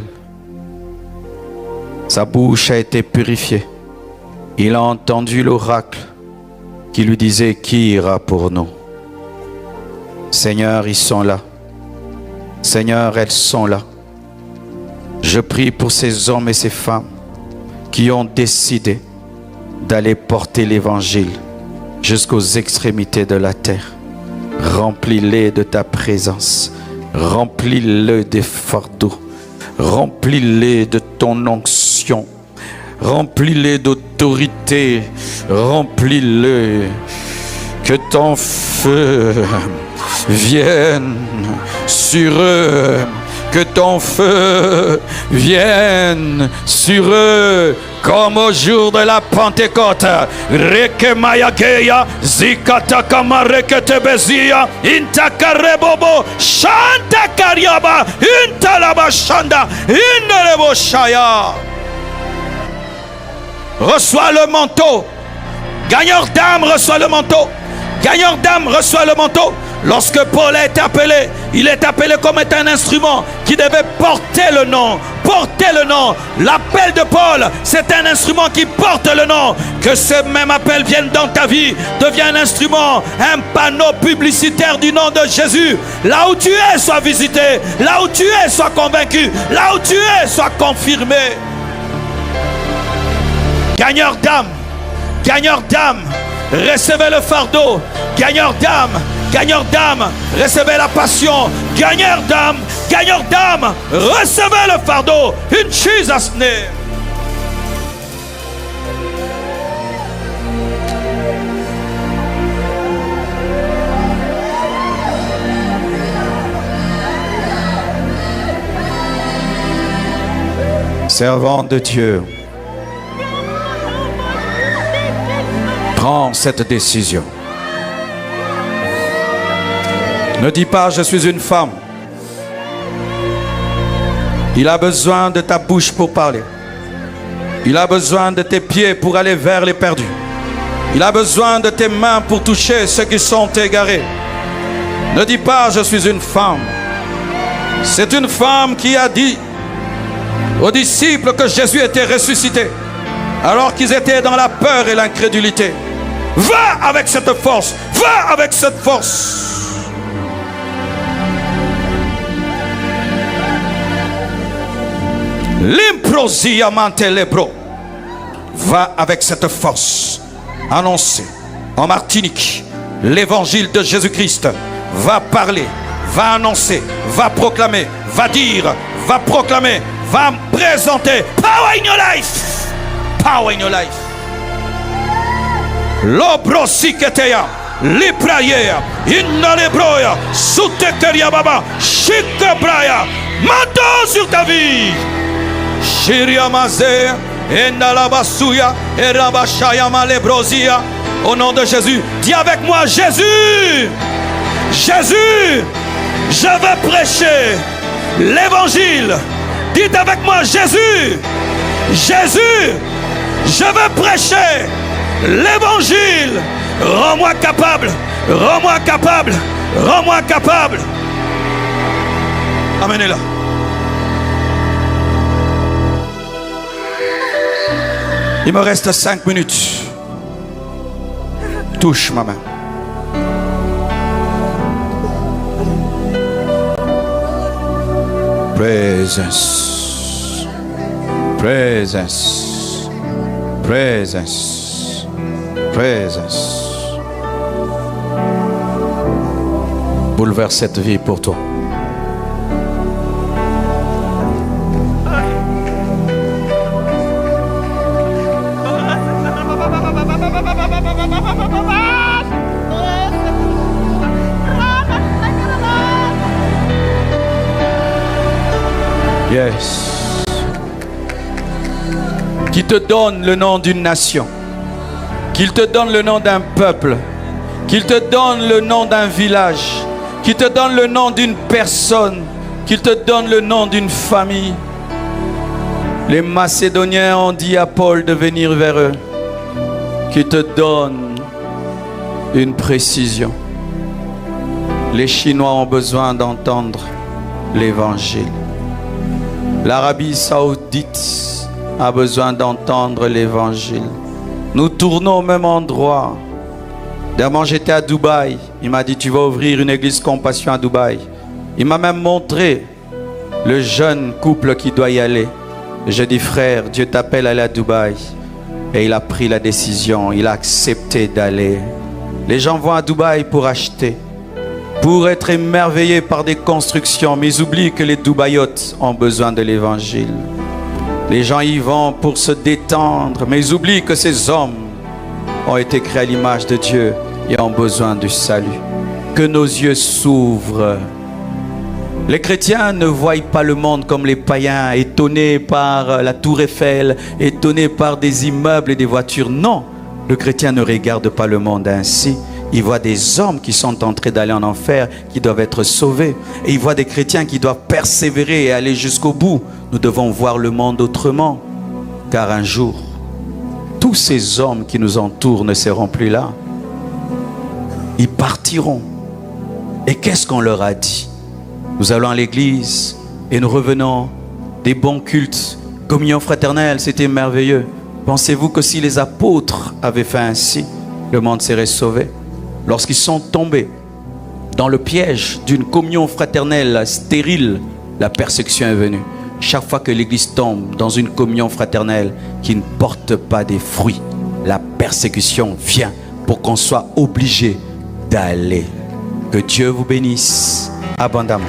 sa bouche a été purifiée. Il a entendu l'oracle qui lui disait qui ira pour nous. Seigneur, ils sont là. Seigneur, elles sont là. Je prie pour ces hommes et ces femmes qui ont décidé d'aller porter l'évangile jusqu'aux extrémités de la terre. Remplis-les de ta présence. Remplis-les des fardeaux. Remplis-les de ton onction. Remplis-les d'autorité. Remplis-les. Que ton feu vienne sur eux. Que ton feu vienne sur eux comme au jour de la Pentecôte. Rekemayageya zikatakama reketebezia intakarebobo shanta kariaba intalaba shanda inelebo shaya. Reçois le manteau. Gagneur d'âme, reçois le manteau. Gagneur d'âme, reçoit le manteau. Lorsque Paul est appelé, il est appelé comme étant un instrument qui devait porter le nom. Porter le nom. L'appel de Paul, c'est un instrument qui porte le nom. Que ce même appel vienne dans ta vie, devient un instrument, un panneau publicitaire du nom de Jésus. Là où tu es, sois visité. Là où tu es, sois convaincu. Là où tu es, sois confirmé. Gagneur d'âme, recevez le fardeau. Gagneur d'âme, recevez la passion. Gagneur d'âme, recevez le fardeau. In Jesus' name. Servant de Dieu, prends cette décision. Ne dis pas je suis une femme. Il a besoin de ta bouche pour parler. Il a besoin de tes pieds pour aller vers les perdus. Il a besoin de tes mains pour toucher ceux qui sont égarés. Ne dis pas je suis une femme. C'est une femme qui a dit aux disciples que Jésus était ressuscité alors qu'ils étaient dans la peur et l'incrédulité. Va avec cette force. Va avec cette force. L'improsia mantelebro. Va avec cette force. Annoncer en Martinique l'évangile de Jésus-Christ. Va parler, va annoncer, va proclamer, va dire, va proclamer, va présenter. Power in your life. Power in your life. Lobrosiketeya, liprayeya, innalebroya, sutekeria baba, shikebraya, manteau sur ta vie. Shiriamazea, endalabasuya, erabashayama lebrosia. Au nom de Jésus, dis avec moi, Jésus, Jésus, je veux prêcher l'évangile. Dites avec moi, Jésus, Jésus, je veux prêcher l'évangile. Rends-moi capable, rends-moi capable, rends-moi capable. Amenez-la. Il me reste 5 minutes. Touche ma main. Présence. Présence. Présence. Présence. Bouleverse cette vie pour toi. Yes. Qui te donne le nom d'une nation, qu'il te donne le nom d'un peuple, qu'il te donne le nom d'un village, qu'il te donne le nom d'une personne, qu'il te donne le nom d'une famille. Les Macédoniens ont dit à Paul de venir vers eux, qu'il te donne une précision. Les Chinois ont besoin d'entendre l'évangile. L'Arabie Saoudite a besoin d'entendre l'évangile. Nous tournons au même endroit. Dernièrement, j'étais à Dubaï. Il m'a dit, tu vas ouvrir une église Compassion à Dubaï. Il m'a même montré le jeune couple qui doit y aller. J'ai dit, frère, Dieu t'appelle à aller à Dubaï. Et il a pris la décision, il a accepté d'aller. Les gens vont à Dubaï pour acheter, pour être émerveillés par des constructions, mais ils oublient que les Dubaïotes ont besoin de l'évangile. Les gens y vont pour se détendre, mais ils oublient que ces hommes ont été créés à l'image de Dieu et ont besoin du salut. que nos yeux s'ouvrent. Les chrétiens ne voient pas le monde comme les païens, étonnés par la tour Eiffel, étonnés par des immeubles et des voitures. Non, le chrétien ne regarde pas le monde ainsi. Il voit des hommes qui sont en train d'aller en enfer, qui doivent être sauvés. Et il voit des chrétiens qui doivent persévérer et aller jusqu'au bout. Nous devons voir le monde autrement. Car un jour, tous ces hommes qui nous entourent ne seront plus là. Ils partiront. Et qu'est-ce qu'on leur a dit? Nous allons à l'église et nous revenons des bons cultes, communion fraternelle, c'était merveilleux. Pensez-vous que si les apôtres avaient fait ainsi, le monde serait sauvé? Lorsqu'ils sont tombés dans le piège d'une communion fraternelle stérile, la persécution est venue. Chaque fois que l'église tombe dans une communion fraternelle qui ne porte pas des fruits, la persécution vient pour qu'on soit obligé d'aller. Que Dieu vous bénisse abondamment.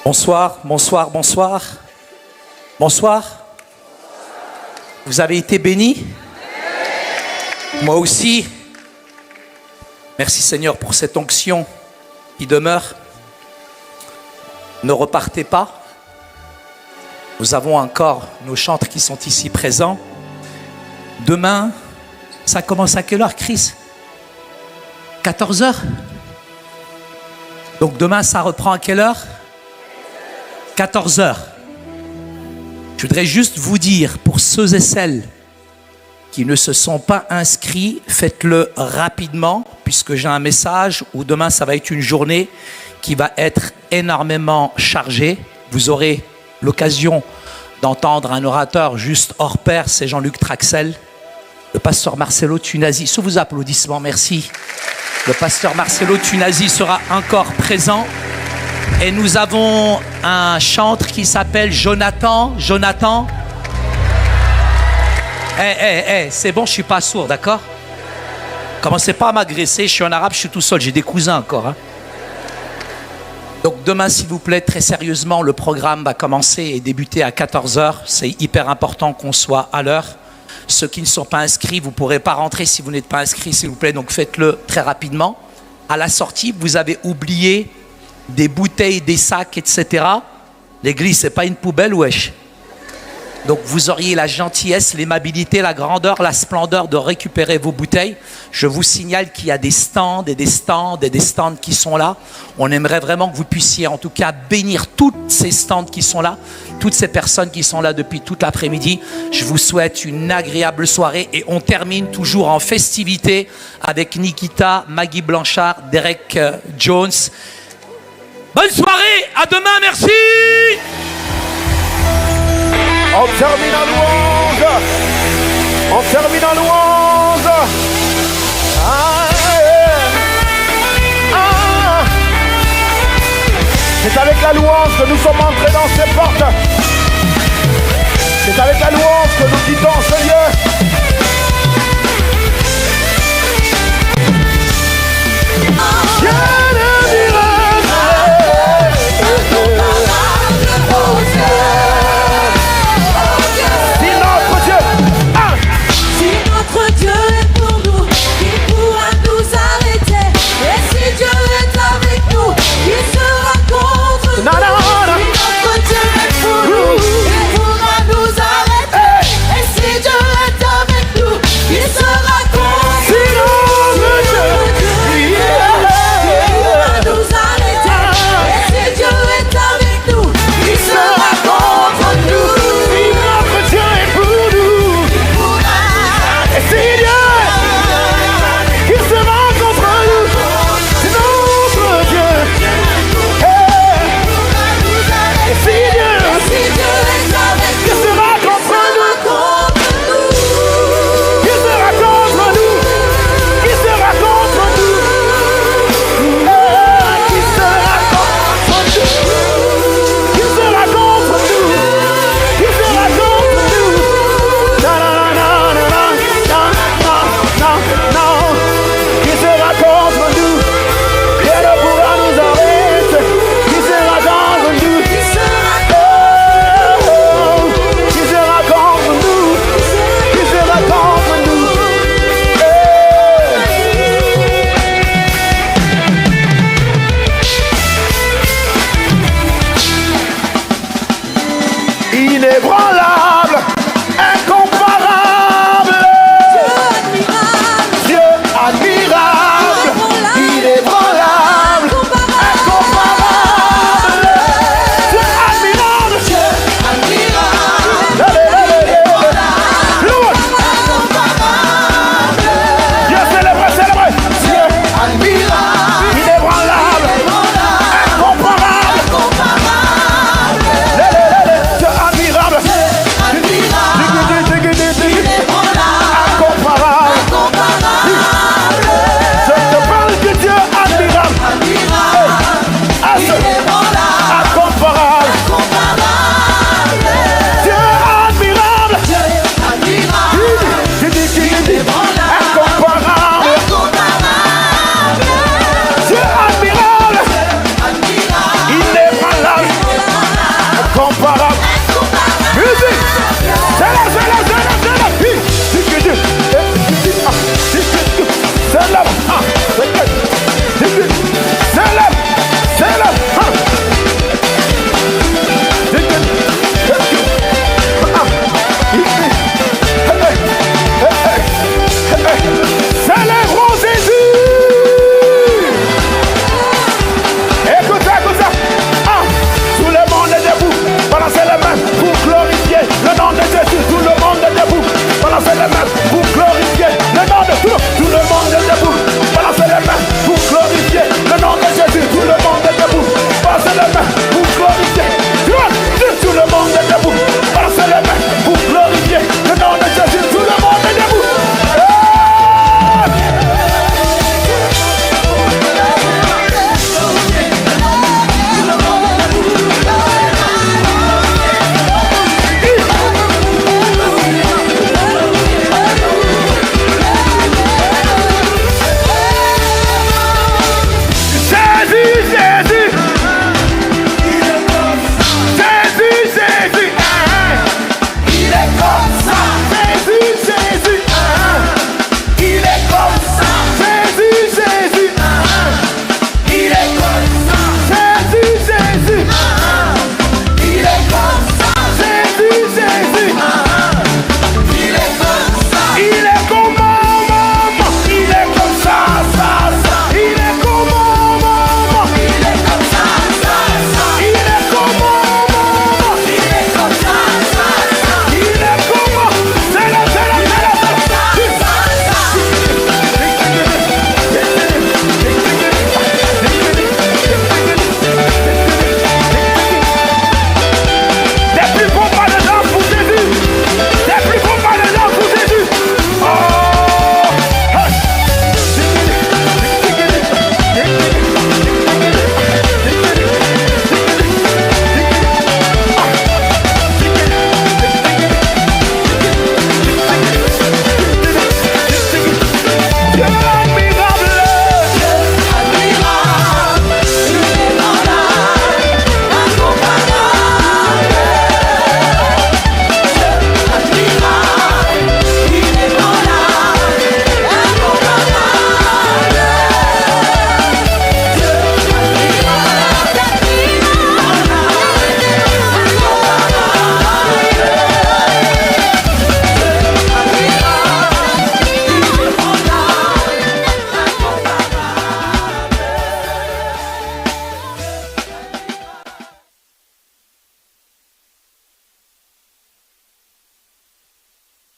Bonsoir, bonsoir, bonsoir. Bonsoir. Vous avez été bénis? Moi aussi. Merci Seigneur pour cette onction qui demeure. Ne repartez pas. Nous avons encore nos chantres qui sont ici présents. Demain, ça commence à quelle heure, Chris? 14h? Donc demain, ça reprend à quelle heure? 14h. Je voudrais juste vous dire, pour ceux et celles qui ne se sont pas inscrits, faites-le rapidement, puisque j'ai un message où demain, ça va être une journée qui va être énormément chargée. Vous aurez l'occasion d'entendre un orateur juste hors pair, c'est Jean-Luc Traxel, le pasteur Marcelo Tunasi. Sous vos applaudissements, merci. Le pasteur Marcelo Tunasi sera encore présent. Et nous avons un chantre qui s'appelle Jonathan. Jonathan. C'est bon, je ne suis pas sourd, d'accord? Commencez pas à m'agresser, je suis en arabe, je suis tout seul, j'ai des cousins encore. Hein. Donc demain, s'il vous plaît, très sérieusement, le programme va commencer et débuter à 14h. C'est hyper important qu'on soit à l'heure. Ceux qui ne sont pas inscrits, vous ne pourrez pas rentrer si vous n'êtes pas inscrits, s'il vous plaît, donc faites-le très rapidement. À la sortie, vous avez oublié des bouteilles, des sacs, etc. L'église, c'est pas une poubelle, wesh. Donc vous auriez la gentillesse, l'aimabilité, la grandeur, la splendeur de récupérer vos bouteilles. Je vous signale qu'il y a des stands et des stands et des stands qui sont là. On aimerait vraiment que vous puissiez en tout cas bénir toutes ces stands qui sont là, toutes ces personnes qui sont là depuis toute l'après-midi. Je vous souhaite une agréable soirée et on termine toujours en festivité avec Nikita, Maggie Blanchard, Derek Jones. Bonne soirée, à demain, merci. On termine en louange. On termine en louange. C'est avec la louange que nous sommes entrés dans ces portes. C'est avec la louange que nous